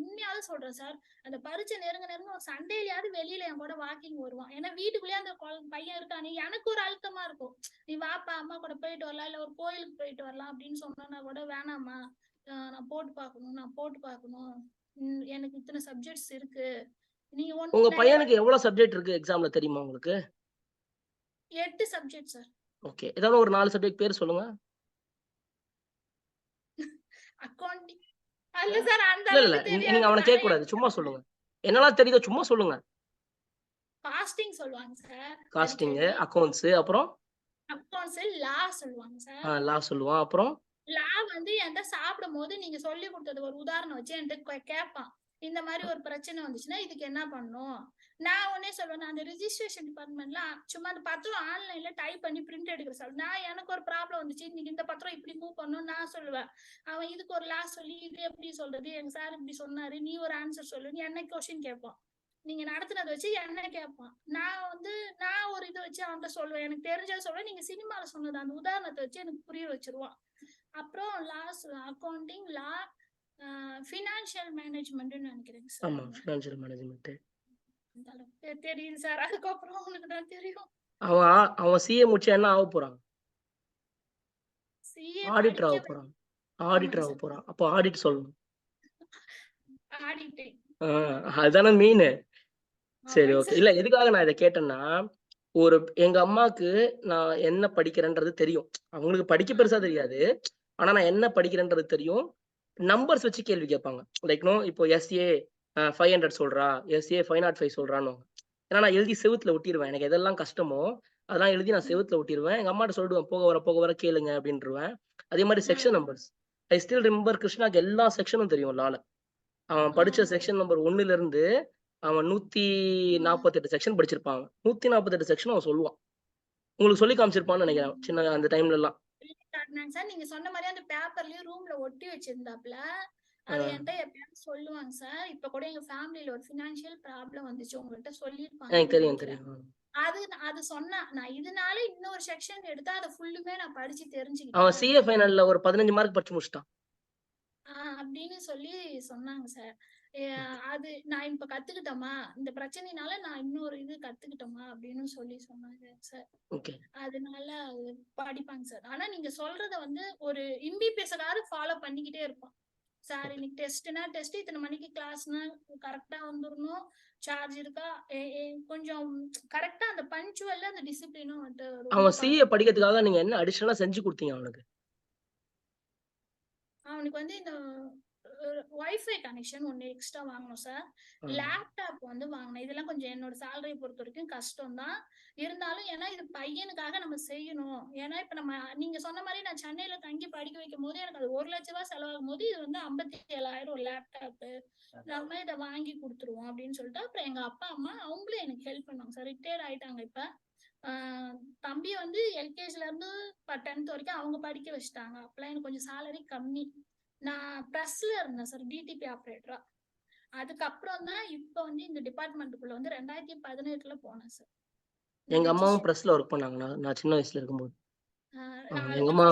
உண்மையாவே சொல்றேன் சார், அந்த பரீட்சை நெருங்க ஒரு சண்டேலயாவது வெளியில என் கூட வாக்கிங் வருவான். ஏன்னா வீட்டுக்குள்ளேயே அந்த பையன் இருக்கானே எனக்கு ஒரு அழுத்தமா இருக்கும். நீ வாப்பா அம்மா கூட போயிட்டு வரலாம், இல்ல ஒரு கோயிலுக்கு போயிட்டு வரலாம் அப்படின்னு சொன்னா கூட வேணாம்மா, நான் போட்டு பார்க்கணும். எனக்கு இத்தனை சப்ஜெக்ட்ஸ் இருக்கு. நீங்க உங்க நான் பையனுக்கு எவ்வளவு சப்ஜெக்ட் இருக்கு எக்ஸாம்ல தெரியுமா உங்களுக்கு? 8 சப்ஜெக்ட் சார். ஓகே. ஏதாவது ஒரு 4 சப்ஜெக்ட் பேர் சொல்லுங்க. அக்கவுண்டிங் அல்ல சார், அந்த இல்ல, இல்ல. அளவுக்கு நீங்க தெரியாது. அவன கேட்கக்கூடாது. சும்மா சொல்லுங்க. என்னலாம் தெரியுதோ சும்மா சொல்லுங்க. காஸ்டிங் சொல்லுவாங்க சார். காஸ்டிங், சரி. அக்கவுண்ட்ஸ் அப்புறம் அக்கவுண்ட்ஸ், லா சொல்லுவாங்க சார். லா சொல்லுவான். அப்புறம் லா வந்து என்கிட்ட சாப்பிடும்போது நீங்க சொல்லி கொடுத்தது ஒரு உதாரணம் வச்சு என்கிட்ட கேட்பான். இந்த மாதிரி ஒரு பிரச்சனை வந்துச்சுன்னா இதுக்கு என்ன பண்ணணும்? நான் உடனே சொல்லுவேன், அந்த ரிஜிஸ்ட்ரேஷன் டிபார்ட்மெண்ட்ல சும்மா அந்த பத்திரம் ஆன்லைன்ல டைப் பண்ணி பிரிண்ட் எடுக்கிற சார். நான் எனக்கு ஒரு ப்ராப்ளம் வந்துச்சு, இன்னைக்கு இந்த பத்திரம் இப்படி மூவ் பண்ணணும் நான் சொல்லுவேன். அவன் இதுக்கு ஒரு லா சொல்லி இது எப்படி சொல்றது, எங்க சார் இப்படி சொன்னாரு, நீ ஒரு ஆன்சர் சொல்லு, நீ என்ன கொஸ்டின் கேட்பான். நீங்க நடத்துனதை வச்சு என்ன கேட்பான். நான் ஒரு இதை வச்சு அவன்கிட்ட சொல்லுவேன், எனக்கு தெரிஞ்சதை சொல்லுவேன். நீங்க சினிமால சொன்னது அந்த உதாரணத்தை வச்சு எனக்கு புரிய வச்சிருவான். அப்புறம் அக்கவுண்டிங், லா, ஃபினான்ஷியல் மேனேஜ்மெண்ட்னு நினைக்கிறேங்க சார். ஆமா, ஃபினான்ஷியல் மேனேஜ்மென்ட். தெரியுது சார். அதுக்கப்புறம் உங்களுக்கு தான் தெரியும். அவன் சிஏ முடிச்சா என்ன ஆக போறான்? சிஏ ஆடிட்டர் ஆக படிக்க போறான். ஆடிட்டர் ஆக போறான். அப்போ ஆடிட் சொல்லணும். ஆடிட்டிங். அதுதானே மெயின். சரி, ஆமாங்க ஓகே. சார். இல்ல எதுக்காக நான் இதை கேட்டேன்னா, எங்க அம்மாக்கு நான் என்ன படிக்கிறேன்றது தெரியும். அவங்களுக்கு படிக்க பெருசா தெரியாது. ஆனா நான் என்ன படிக்கிறேன்றது தெரியும். நம்பர்ஸ் வச்சு கேள்வி கேட்பாங்க. லைக் இப்போ எஸ்ஏ 500 சொல்றா, எஸ்ஏ 505 சொல்றான்னுவாங்க. ஏன்னா நான் எழுதி செவுத்துல ஒட்டிருவேன். எனக்கு எதெல்லாம் கஷ்டமோ, அதெல்லாம் எழுதி நான் செவுத்துல ஒட்டிருவேன். எங்க அம்மாட்ட சொல்லிடுவேன், போக வர கேளுங்க அப்படின்ருவேன். அதே மாரி section numbers. I still remember கிருஷ்ணாக்கு எல்லா செக்ஷனும் தெரியும் லால. அவன் படிச்ச செக்ஷன் நம்பர் 1ல இருந்து அவன் 148 செக்ஷன் படிச்சிருப்பான். 148 செக்ஷன் அவன் சொல்லுவான். உங்களுக்கு சொல்லி காமிச்சிருப்பான்னு நினைக்கிறேன். சின்ன அந்த டைம்லலாம். சார் நீங்க சொன்ன மாதிரி அந்த பேப்பர்லயும் ரூம்ல ஒட்டி வச்சிருந்தாப்ல. அது என்கிட்ட எப்பயாவது சொல்லுவாங்க சார். இப்ப கூட எங்க ஃபேமிலில ஒரு ஃபினான்ஷியல் ப்ராப்ளம் வந்துச்சு. உங்கள்ட்ட சொல்லியிருப்பாங்க. எனக்கு தெரியும். அது சொன்னா நான் இதனால இன்னொரு செக்ஷன் எடுத்தா அதை ஃபுல்லுமே நான் படிச்சு அவன் தெரிஞ்சுக்கிட்டேன் சிஏ ஃபைனல்ல ஒரு 15 மார்க் படிச்சு முடிச்சிட்டான். அப்படின்னு சொல்லி சொன்னாங்க சார். அது நான் இப்ப கத்துக்கிட்டோமா, இந்த பிரச்சனைனால நான் இன்னொரு இது கத்துக்கிட்டோமா அப்படின்னு சொல்லி சொன்னாங்க சார். ஓகே. அதனால அது படிப்பாங்க சார். ஆனா நீங்க சொல்றத வந்து ஒரு எம்பிபிஎஸ்காரர் ஃபாலோ பண்ணிக்கிட்டே இருப்பான். சார் இன்னைக்கு டெஸ்ட்னா டெஸ்ட், இத்தனை மணிக்கு கிளாஸ்னா கரெக்டா வந்துடணும், சார்ஜ் இருக்கா, கொஞ்சம் கரெக்டா அந்த பஞ்சுவல்ல அந்த டிசிப்ளினும் வந்து அவன் சிஏ படிக்கிறதுக்காக நீங்க என்ன அடிஷனலா செஞ்சு கொடுத்தீங்க அவனுக்கு? அவனுக்கு வந்து இந்த வைஃபை கனெக்ஷன் ஒன்று எக்ஸ்ட்ரா வாங்கணும் சார். லேப்டாப் வந்து வாங்கினேன். இதெல்லாம் கொஞ்சம் என்னோட சேலரியை பொறுத்த வரைக்கும் கஷ்டம் தான். இருந்தாலும் ஏன்னா இது பையனுக்காக நம்ம செய்யணும். ஏன்னா இப்ப நீங்க சொன்ன மாதிரி நான் சென்னையில தங்கி படிக்க வைக்கும் போது எனக்கு அது 1 லட்ச ரூபாய் செலவாகும் போது இது வந்து 57,000 லேப்டாப் நம்ம இதை வாங்கி கொடுத்துருவோம் அப்படின்னு சொல்லிட்டு அப்புறம் எங்க அப்பா அம்மா அவங்களும் எனக்கு ஹெல்ப் பண்ணாங்க சார். ரிட்டையர்ட் ஆயிட்டாங்க இப்ப. தம்பி வந்து எல்கேஜில இருந்து 10th வரைக்கும் அவங்க படிக்க வச்சுட்டாங்க. அப்பெல்லாம் எனக்கு கொஞ்சம் சேலரி கம்மி. நான் பிரஸ்ல இருந்தேன் சார், டிடிபி ஆப்ரேட்டரா. அதுக்கப்புறம் தான் இப்ப வந்து இந்த டிபார்ட்மெண்ட்டுக்குள்ள வந்து 2018ல போனேன் சார். எங்க அம்மாவும் பிரஸ்ல ஒர்க் பண்ணாங்க. நான் சின்ன வயசுல இருக்கும்போது. எங்க அம்மா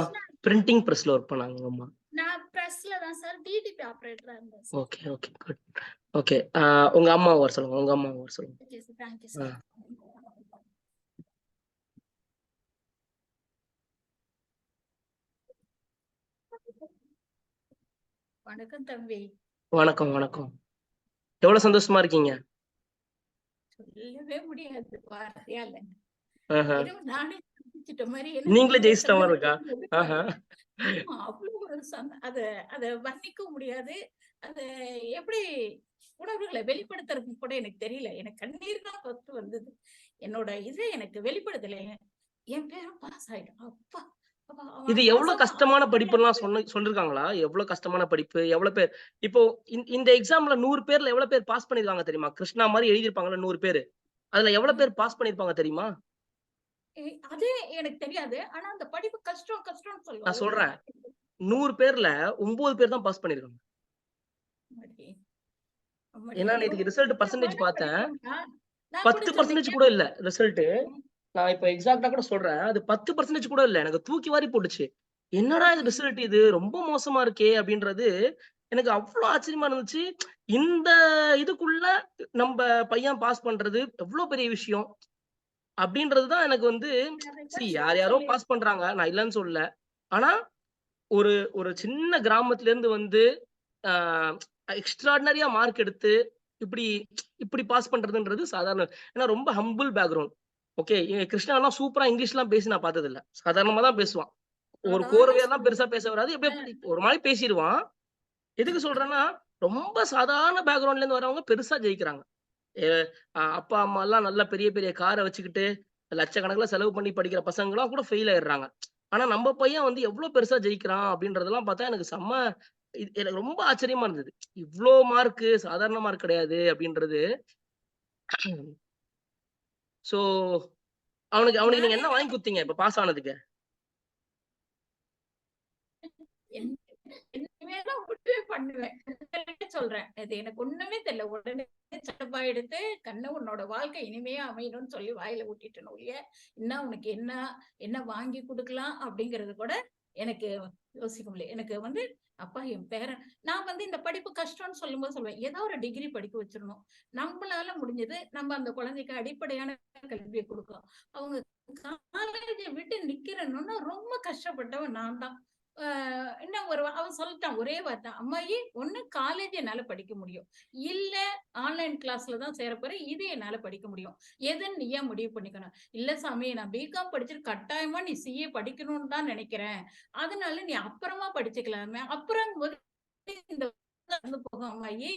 பிரிண்டிங் பிரஸ்ல ஒர்க் பண்ணாங்க எங்க அம்மா. நான் பிரஸ்ல தான் சார் டிடிபி ஆப்ரேட்டரா இருந்தேன் சார். Okay, good. ஓகே. உங்க அம்மா வர சொல்லுங்க. Okay sir, thank you sir. வணக்கம் தம்பி. வணக்கம். எவ்வளவு சந்தோஷமா இருக்கீங்க? சொல்லவே முடியாது வார்த்தையால. நானே ஜெயிச்சிட்ட மாதிரி எனக்கு நீங்களே இந்த ஜெயிச்சிட்ட மாதிரி இருக்கா? தருணத்துல ஆஹா. ஆமா, அவ்வளவு ஒரு அத அத வர்ணிக்கவும் முடியாது. அது எப்படி உணர்வுகளை வெளிப்படுத்துறதுன்னு கூட எனக்கு தெரியல. எனக்கு கண்ணீர் தான் ஃபர்ஸ்ட் வந்தது. என்னோட இது எனக்கு வெளிப்படுத்தல. என் பேரன் பாஸ் ஆயிட்டான். அப்பா! அப்பா இது அவன் பாஸ் எவ்வளவு ஆவான். கஷ்டமான படிப்புலாம் சொல்லிருக்காங்களா? எவ்வளவு கஷ்டமான படிப்பு? எவ்வளவு பேர் இப்போ இந்த எக்ஸாம்ல 100 பேர்ல எவ்வளவு பேர் பாஸ் பண்ணிருக்காங்க தெரியுமா? கிருஷ்ணா மாரி எழுதியிருப்பாங்கல்ல 100 பேரு. அதுல எவ்வளவு ம். பேர் பாஸ் பண்ணிருப்பாங்க தெரியுமா? அது எனக்கு தெரியாது. ஆனா அந்த படிப்பு கஷ்டம் கஷ்டம்னு சொல்லுவோம். நான் அது ஒரு சொல்றேன். 100 பேர்ல 9 பேர் தான் பாஸ் பண்ணிருக்காங்க. அம்மாடி, அம்மாடி. ஏன்னா அது நேத்துக்கு ரொம்ப ரிசல்ட் கஷ்டமான பெர்சன்டேஜ் பார்த்தேன். படிப்புங்க. நான் கூட சொன்னேன் 10% கூட கேட்டேன். இல்ல ரிசல்ட். ம், நான் இப்ப எக்ஸாக்ட்டா கூட சொல்றேன். அது 10% கூட இல்ல. எனக்கு தூக்கி வாரி போட்டுச்சு. என்னடா இது ம். ரிசல்ட் இது ரொம்ப மோசமா இருக்கே! அப்படின்றது எனக்கு அவ்ளோ ஆச்சரியமா இருந்துச்சு. இந்த இதுக்குள்ள நம்ப பையன் பாஸ் பண்றது எவ்ளோ பெரிய விஷயம். அப்படின்றது தான் எனக்கு வந்து அது யார் கஷ்டம்னு யாரோ சொல்லி பாஸ் பண்றாங்க. நான் இல்லன்னு சொல்லல. ஆனா ஒரு ஒரு சின்ன கிராமத்துல இருந்து வந்து ஆ எக்ஸ்ட்ரார்டினரியா மார்க் எடுத்து இப்படி இப்படி பாஸ் பண்றதுன்றது சாதாரண ஏன்னா ரொம்ப ஹம்பிள் பேக்கிரவுண்ட். ஓகே. கிருஷ்ணாலாம் சூப்பரா இங்கிலீஷ்லாம் பேசி நான் பார்த்ததில்ல. சாதாரணமா தான் பேசுவான். ஒரு சாதாரண கோர்வையாலாம் ஸ்டூடண்ட். பெருசா பேச வராது. எப்படியோ ஒரு மாரி பேசிருவான். எதுக்கு சொல்றேன்னா, ரொம்ப சாதாரண பேக்கிரவுண்ட்ல இருந்து வரவங்க பெருசா ஜெயிக்கிறாங்க. எ அப்பா, அம்மாலாம் நல்ல பெரிய பெரிய கார வச்சுக்கிட்டு, லட்சக்கணக்குல செலவு பண்ணி படிக்கிற பசங்கலாம் கூட ஃபெயில் ஆயிடுறாங்க. ஆனா நம்ம பையன் வந்து எவ்ளோ பெருசா ஜெயிக்கிறான் அப்படின்றதெல்லாம் பார்த்தா எனக்கு செம்ம எனக்கு ரொம்ப ஆச்சரியமா இருந்தது. இவ்ளோ மார்க்கு சாதாரண மார்க் கிடையாது அப்படின்றது. ஸோ அவனுக்கு அவனுக்கு நீங்க நானே என்ன வாங்கி குடுத்தீங்க இப்ப பாஸ் ஆனதுக்கு? என் இனிமே தான் விட்டே பண்ணுவேன். உண்மையிலேயே சொல்றேன். அது எனக்கு ஒண்ணுமே தெரியல. உடனே சட்டப்பா எடுத்து, "கண்ணு உன்னோட வாழ்க்கை இனிமையா அமையணும்னு" சொல்லி வாயில ஊட்டிட்டேனே ஒழிய, "என்ன உனக்கு என்ன என்ன வாங்கி குடுக்கலாம்?" அப்படிங்கிறது கூட எனக்கு யோசிக்க முடியல. எனக்கு வந்து அப்பா என் பேரன் நான் வந்து இந்த படிப்பு கஷ்டம்னு சொல்லும்போது சொல்லுவேன், "ஏதோ ஒரு டிகிரி படிக்க வச்சிரணும். நம்மளால முடிஞ்சது நம்ம அந்த குழந்தைக்கு அடிப்படையான கல்விய குடுக்கலாம்." அவங்க காலேஜ விட்டு நிக்கிறேன்னா ரொம்ப கஷ்டப்பட்டவன் நான் தான். அ இன்னும் அவன் சொல்லிட்டான் ஒரே வார்த்தை, "அம்மாயி ஒண்ணு காலேஜ் என்னால படிக்க முடியும். இல்ல ஆன்லைன் கிளாஸ்ல தான் சேரப் போறேன். இது என்னால படிக்க முடியும். எதுன்னு நீயா முடிவு பண்ணிக்கணும்." "இல்ல சாமி நான் பிகாம் படிச்சுட்டு கட்டாயமா நீ சிஏ படிக்கணும்னு தான் நெனைக்கிறேன். அதனால நீ அப்புறமா படிச்சுக்கலாமே." அப்புறங்கும்போது இந்த கடந்து போகும் அம்மாயி.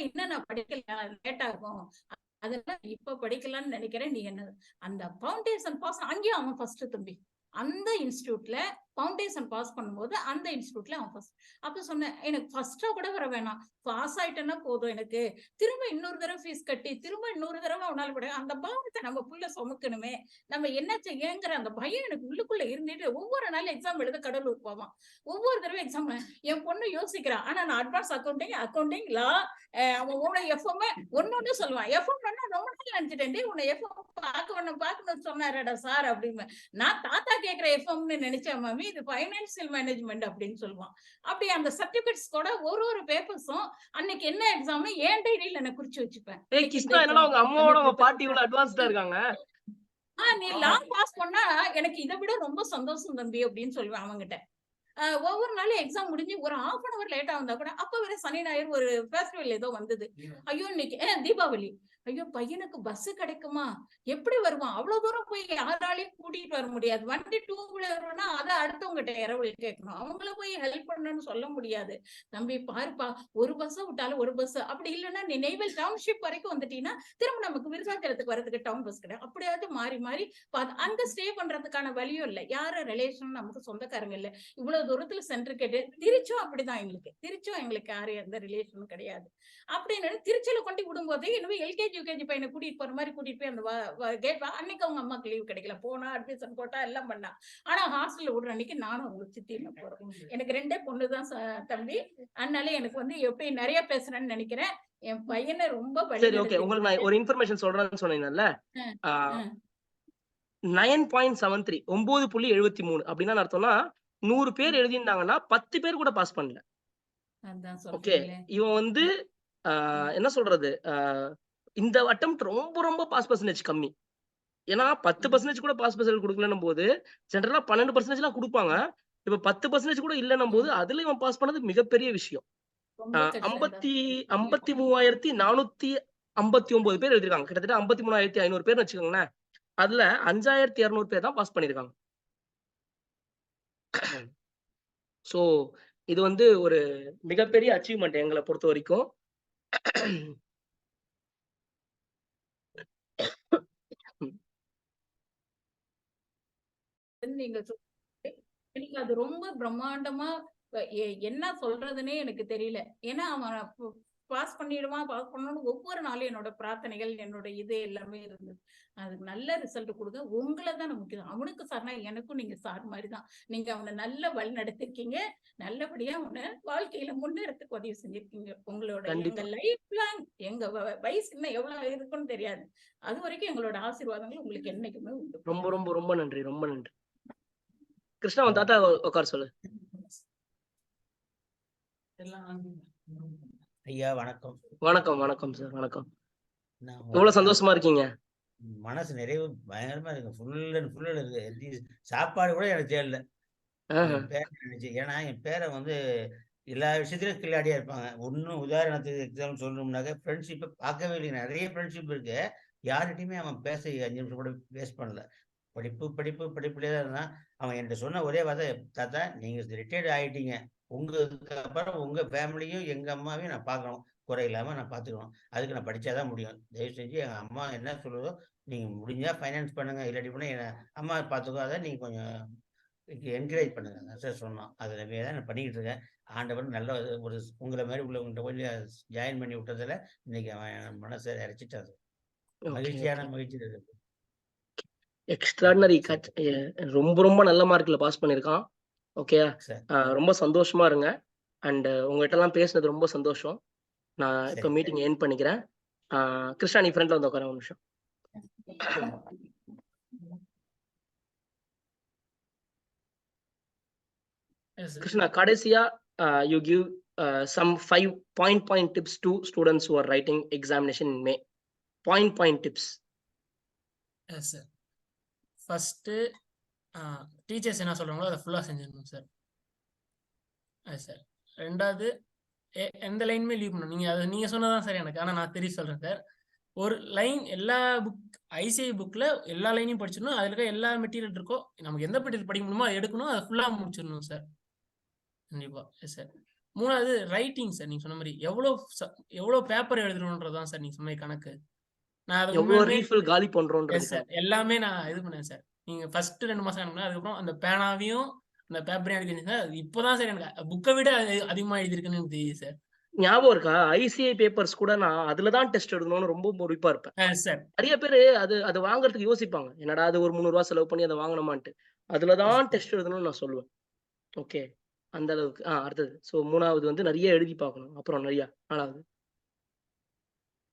இன்னும் நான் படிக்கல லேட் ஆகும். அதெல்லாம் இப்ப படிக்கலாம்னு நெனைக்கிறேன். நீ என்ன அந்த ஃபவுண்டேஷன் பாஸ் அங்கேயும் அவன் ஃபர்ஸ்ட் தம்பி. அந்த இன்ஸ்டிடியூட்ல ஃபவுண்டேஷன் பாஸ் பண்ணும்போது, அந்த இன்ஸ்டிடியூட்ல அவன் ஃபர்ஸ்ட். அப்ப சொன்னேன், "எனக்கு ஃபர்ஸ்ட்டா கூட வர வேணாம். பாஸ் ஆயிட்டேன்னா போதும் எனக்கு. திரும்ப இன்னொரு தடவ ஃபீஸ் கட்டி, திரும்ப இன்னொரு தடவ அவனால அந்த பாரத்த நம்ம புள்ள சுமக்கணுமே. நம்ம என்ன செய்யங்கிற அந்த பயம் எனக்கு உள்ளுக்குள்ள இருந்துட்டு ஒவ்வொரு நாளும் எக்ஸாம் எழுத கடலூர் போவான். ஒவ்வொரு தடவையும் எக்ஸாம் என் பொண்ணு யோசிக்கிறா. ஆனா நான் அட்வான்ஸ் அக்கவுண்டிங், லா அவன் உன எஃப்எம் ஒண்ணு சொல்லுவான். எஃப்எம் ரொம்ப நாள் நினைச்சிட்டேன். டேய் உன்னை எஃப்எம் பார்க்கணும்னு சொன்னாரேடா சார் அப்படிம்பேன். நான் தாத்தா கேட்கிற எஃப்எம்னு நினைச்சேன் மாமி. இது ஃபைனான்சியல் மேனேஜ்மென்ட் அப்படின்னு சொல்லுவான். அப்படி அந்த சர்டிபிகேட்ஸ் கூட ஒரு ஒரு பேப்பர்ஸும் அன்னைக்கு என்ன எக்ஸாம்னு என் டைரியில நான் குறிச்சு வச்சுப்பேன். ஏய் இன்னைக்கு இந்த கிருஷ்ணா என்னடா எக்ஸாம் உங்க அந்த அம்மாவோட உங்க பேப்பர் பாட்டி இவ்வளவு அட்வான்ஸ்டா இருக்காங்க. நீ லா பாஸ் பண்ணா எனக்கு இதை விட ரொம்ப சந்தோஷம் தம்பி அப்படின்னு சொல்லுவேன் அவங்கிட்ட. ஒவ்வொரு நாளும் எக்ஸாம் முடிஞ்சு ஒரு 1/2 அன் ஹவர் லேட்டா வந்தா கூட, அப்ப வேற சனி, ஞாயிறு ஒரு ஃபெஸ்டிவல் ஏதோ வந்தது. ஐயோ! இன்னைக்கு தீபாவளி. ஐயோ! பையனுக்கு பஸ் கிடைக்குமா? எப்படி வருவான்? அவ்வளவு தூரம் போய் யாராலயும் கூட்டிட்டு வர முடியாது. வண்டி டூ வீலர்னா அத அடுத்தவங்கட்ட இரவல் கேட்கணும். அவங்கள போய் ஹெல்ப் பண்ணணும்னு சொல்ல முடியாது. தம்பி பாருப்பா, ஒரு பஸ்ஸ விட்டாலும் ஒரு பஸ். அப்படி இல்லன்னா நீ நெய்வேலி டவுன்ஷிப் வரைக்கும் வந்துட்டீன்னா, திரும்ப நமக்கு விருதாச்சலத்துக்கு வரதுக்கு டவுன் பஸ் கிடையாது. அப்படியாவது மாறி மாறி அங்க ஸ்டே பண்றதுக்கான வழியும் இல்ல. யாரு ரிலேஷன் நமக்கு சொந்தக்காரங்க இல்ல. இவ்வளவு தூரத்துல சென்டர் கேட்டு திருச்சும் அப்படிதான் எங்களுக்கு. திருச்சும் எங்களுக்கு யாரும் எந்த ரிலேஷனும் கிடையாது. அப்படின்னு திருச்சியில கொண்டு விடும்போது இனிமே எல்கேஜி, யுகேஜி பையனை கூட்டிட்டு போற மாதிரி கூட்டிட்டு போய் அந்த கேட் அன்னைக்கு அவங்க அம்மாக்கு லீவ் கிடைக்கல. போனா அட்மிஷன் போட்டா எல்லாம் பண்ணா. ஆனா ஹாஸ்டல்ல விடுற அன்னைக்கு நானும் அவங்க சித்தியும் போறோம். எனக்கு 2 பொண்ணு தான் தம்பி. அதனால எனக்கு வந்து எப்படி நிறைய பேசுறேன்னு நினைக்கிறேன். என் பையனை ரொம்ப வழி சரி ஓகே. நடத்திட்டு உங்களுக்கு நான் ஒரு இன்ஃபர்மேஷன் சொல்றேன்னு சொன்னீங்கல்ல. இருக்கேன். ஆ அஹ் 9.73 9.73 அப்படின்னா அர்த்தம்னா 100 பேர் அஹ் எழுதியிருந்தாங்கன்னா 10 பேர் கூட பாஸ் பண்ணல. அதான் ஓகே. சொல்றீங்களே. இவன் வந்து ஆ அஹ் என்ன சொல்றது? இந்த அட்டெம்ப்ட் ரொம்ப ரொம்ப பாஸ் பெர்சன்டேஜ் கம்மி. ஏன்னா அஹ் 10% கூட பாஸ் பெர்சன்டேஜ் குடுக்கலன்னும் போது, ஜெனரலா 12%லாம் குடுப்பாங்க. இப்ப 10% கூட இல்லன்னும் போது, அஹ் அதுல இவன் பாஸ் பண்ணது மிகப்பெரிய விஷயம். ரொம்ப கஷ்டம் தான். 53,459 பேர் எழுதிருக்காங்க. கிட்டத்தட்ட 53,500 பேர்ன்னு வச்சுக்கோங்களேன். அதுல 5200 பேர் தான் பாஸ் பண்ணியிருக்காங்க. ஸோ இது வந்து ஒரு மிகப்பெரிய அச்சீவ்மெண்ட் எங்கள பொறுத்தவரைக்கும். நீங்க எனக்கு அது ரொம்ப பிரம்மாண்டமா என்ன சொல்றதுன்னே எனக்கு தெரியல. ஏன்னா அவன் பாஸ் பண்ணிடுவான், பாஸ் பண்ணணும் ஒவ்வொரு நாளும் என்னோட பிரார்த்தனைகள், என்னோட இது எல்லாமே இருந்தது. அதுக்கு நல்ல ரிசல்ட் கொடுங்க. உங்களை தான் முக்கியம். அவனுக்கு சார்னா எனக்கும் நீங்க சார் மாதிரி தான். நீங்க அவனை நல்ல வழி நடத்திருக்கீங்க. நல்லபடியா அவனை வாழ்க்கையில முன்னேறத்துக்கு உதவி செஞ்சிருக்கீங்க. உங்களோட எங்க லைஃப் லாங் எங்க வயசு இன்னும் எவ்வளவு இருக்குன்னு தெரியாது. அது வரைக்கும் எங்களோட ஆசீர்வாதங்கள் உங்களுக்கு என்னைக்குமே உண்டு. ரொம்ப ரொம்ப ரொம்ப நன்றி, ரொம்ப நன்றி. கிருஷ்ணா உன் தாத்தா உட்கார சொல்லு. ஐயா வணக்கம். வணக்கம் வணக்கம் சார், வணக்கம். எவ்வளவு சந்தோஷமா இருக்கீங்க? மனசு நிறைவு பயங்கரமா இருக்கு. ஃபுல் அண்ட் ஃபுல் இருக்கு. சாப்பாடு கூட எனக்கு தேவையில்ல. என் பேரை நினைச்சு, ஏன்னா என் பேரை வந்து எல்லா விஷயத்திலும் கில்லாடியா இருப்பாங்க. ஒன்னும் உதாரணத்துக்கு எக்ஸாம்பிள் சொல்லணும்னாக்க ஃப்ரெண்ட்ஷிப்பை பார்க்கவே இல்லை. நிறைய ஃப்ரெண்ட்ஷிப் இருக்கு. யார்கிட்டையுமே அவன் பேச 5 நிமிஷம் கூட வேஸ்ட் பண்ணல. படிப்பு படிப்பு படிப்புலேயே தான் இருந்தான். அவன் என்கிட்ட சொன்ன ஒரே வார்த்தை, தாத்தா நீங்க ரிட்டையர்ட் ஆகிட்டீங்க, உங்களுக்கு அப்புறம் உங்க ஃபேமிலியும் எங்க அம்மாவையும் நான் பார்க்கணும், குறை இல்லாம நான் பார்த்துக்கணும். அதுக்கு நான் படிச்சாதான் முடியும். தயவு செஞ்சு எங்க அம்மா என்ன சொல்லுதோ நீங்க முடிஞ்சா ஃபைனான்ஸ் பண்ணுங்க, இல்லாட்டி பண்ண என் அம்மா பார்த்துக்கோ, அதை நீங்க கொஞ்சம் என்கரேஜ் பண்ணுங்க சார் சொன்னோம். அதில் தான் நான் பண்ணிக்கிட்டு இருக்கேன். ஆண்டவன் நல்ல ஒரு உங்களை மாதிரி உள்ளவங்கள்ட்ட போய் ஜாயின் பண்ணி விட்டதில் இன்னைக்கு அவன் மனசை இறைச்சிட்டாரு. மகிழ்ச்சியான மகிழ்ச்சி இருக்கு. எக்ஸ்ட்ராடினரி. ரொம்ப ரொம்ப நல்ல மார்க்ல பாஸ் பண்ணிருக்கான். ஓகே, ரொம்ப சந்தோஷமா இருங்க. அண்ட் உங்ககிட்ட எல்லாம் பேசுனது ரொம்ப சந்தோஷம். நான் இப்ப மீட்டிங் எண்ட் பண்ணிக்கிறேன். கிருஷ்ணா நீ ஃப்ரெண்ட்ல வந்து உட்கார ஒரு நிமிஷம். கிருஷ்ணா கடைசியா you give some 5 point tips to students who are writing examination in May. Point tips. Yes sir. First teachers என்ன சொல்கிறாங்களோ அதை ஃபுல்லாக செஞ்சிடணும் சார். அது சார். ரெண்டாவது எந்த லைனுமே லீவ் பண்ணணும். நீங்கள் அதை நீங்கள் சொன்னதான் சார் எனக்கு, ஆனால் நான் தெரிய சொல்கிறேன் சார். ஒரு லைன் எல்லா ஐசிஐ புக்கில் எல்லா லைனையும் படிச்சிடணும். அதில் இருக்க எல்லா மெட்டீரியல் இருக்கோ, நமக்கு எந்த மெட்டீரியல் படிக்க முடியுமோ அதை எடுக்கணும், அதை ஃபுல்லாக முடிச்சிடணும் சார். கண்டிப்பாக. Yes sir. மூணாவது ரைட்டிங் சார். நீங்கள் சொன்ன மாதிரி எவ்வளோ பேப்பர் எழுதணுன்றதான் சார் நீங்கள் சொன்ன கணக்கு. நான் அது காலி பண்றோம் சார். எல்லாமே நான் இது பண்ணேன் சார். நீங்க ஃபர்ஸ்ட் 2 மாசம் அனுப்புனா, அதுக்கப்புறம் அந்த பேனாவையும் அந்த பேப்பரையும் எழுதி சார். இப்போதான் சார் எனக்கு புக்கை விட அதிகமா எழுதிருக்குன்னு எனக்கு தெரியுது சார். ஞாபகம் இருக்கா? ஐசிஐ பேப்பர்ஸ் கூட நான் அதுலதான் டெஸ்ட் எழுதணும்னு ரொம்ப முறிப்பா இருப்பேன் சார். நிறைய பேரு அது வாங்குறதுக்கு யோசிப்பாங்க, என்னடா அது ஒரு 300 ரூபாய் செலவு பண்ணி அதை வாங்கணுமான்ட்டு. அதுலதான் டெஸ்ட் எழுதணும்னு நான் சொல்லுவேன். ஓகே, அந்த அளவுக்கு. அடுத்தது ஸோ 3வது வந்து நிறைய எழுதி பார்க்கணும். அப்புறம் நிறைய 4வது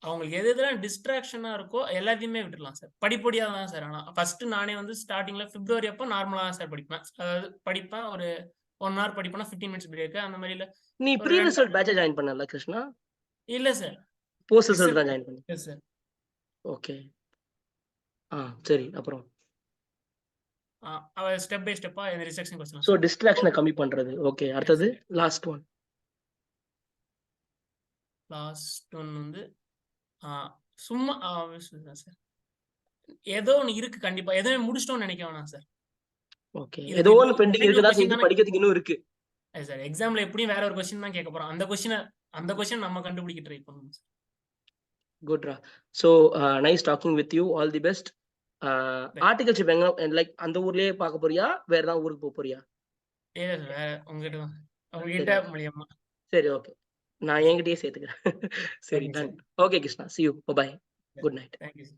அவங்களுக்கு எதெல்லாம் டிஸ்ட்ராக்ஷனா இருக்கோ எல்லாத்தையுமே விட்டுடலாம் சார். படிப்படியா தான் சார். ஆனால் ஃபர்ஸ்ட் நானே வந்து ஸ்டார்டிங்ல பிப்ரவரி அப்போ நார்மலா தான் சார் படிப்பேன். அதாவது படிப்பேன், ஒரு 1 hour படிப்பேன்னா 15 minutes பிரேக் அந்த மாதிரில. நீ ப்ரீ ரிசல்ட் பேட்ச் ஜாயின் பண்ணல கிருஷ்ணா? இல்ல சார், போஸ்ட் ரிசல்ட் தான் ஜாயின் பண்ணேன். S sir. ஓகே, சரி. அப்புறம் ஸ்டெப் பை ஸ்டெப்பா இந்த ரிசெக்ஷன் கொஸ்டின். சோ டிஸ்ட்ராக்ஷனை கம்மி பண்றது. ஓகே, அடுத்தது லாஸ்ட் ஒன் வந்து சும்மா சார் ஏதோ ஒன்று இருக்கு. கண்டிப்பா எதுவுமே முடிச்சிட்டோம்னு நினைக்க வேணாம் சார். ஓகே, ஏதோ ஒன்று பெண்டிங் இருக்குதா, செஞ்சு படிக்கிறதுக்கு இன்னும் இருக்கு சார். எக்ஸாம்ல எப்படியும் வேற ஒரு கொஸ்டின் தான் கேட்க போறோம். அந்த கொஸ்டின் நம்ம கண்டுபிடிக்க ட்ரை பண்ணணும் சார். குட்ரா. So nice talking with you. All the best. Articleship எங்க, லைக் அந்த ஊர்லயே பார்க்க போறியா, வேற ஏதாவது ஊருக்கு போக போறியா? இல்ல சார், வேற உங்ககிட்ட மூலியமா. சரி, ஓகே, நான் என்கிட்டயே சேர்த்துக்கிறேன். சரி, done. Okay Krishna, see you. Bye bye. Good night. Thank you sir.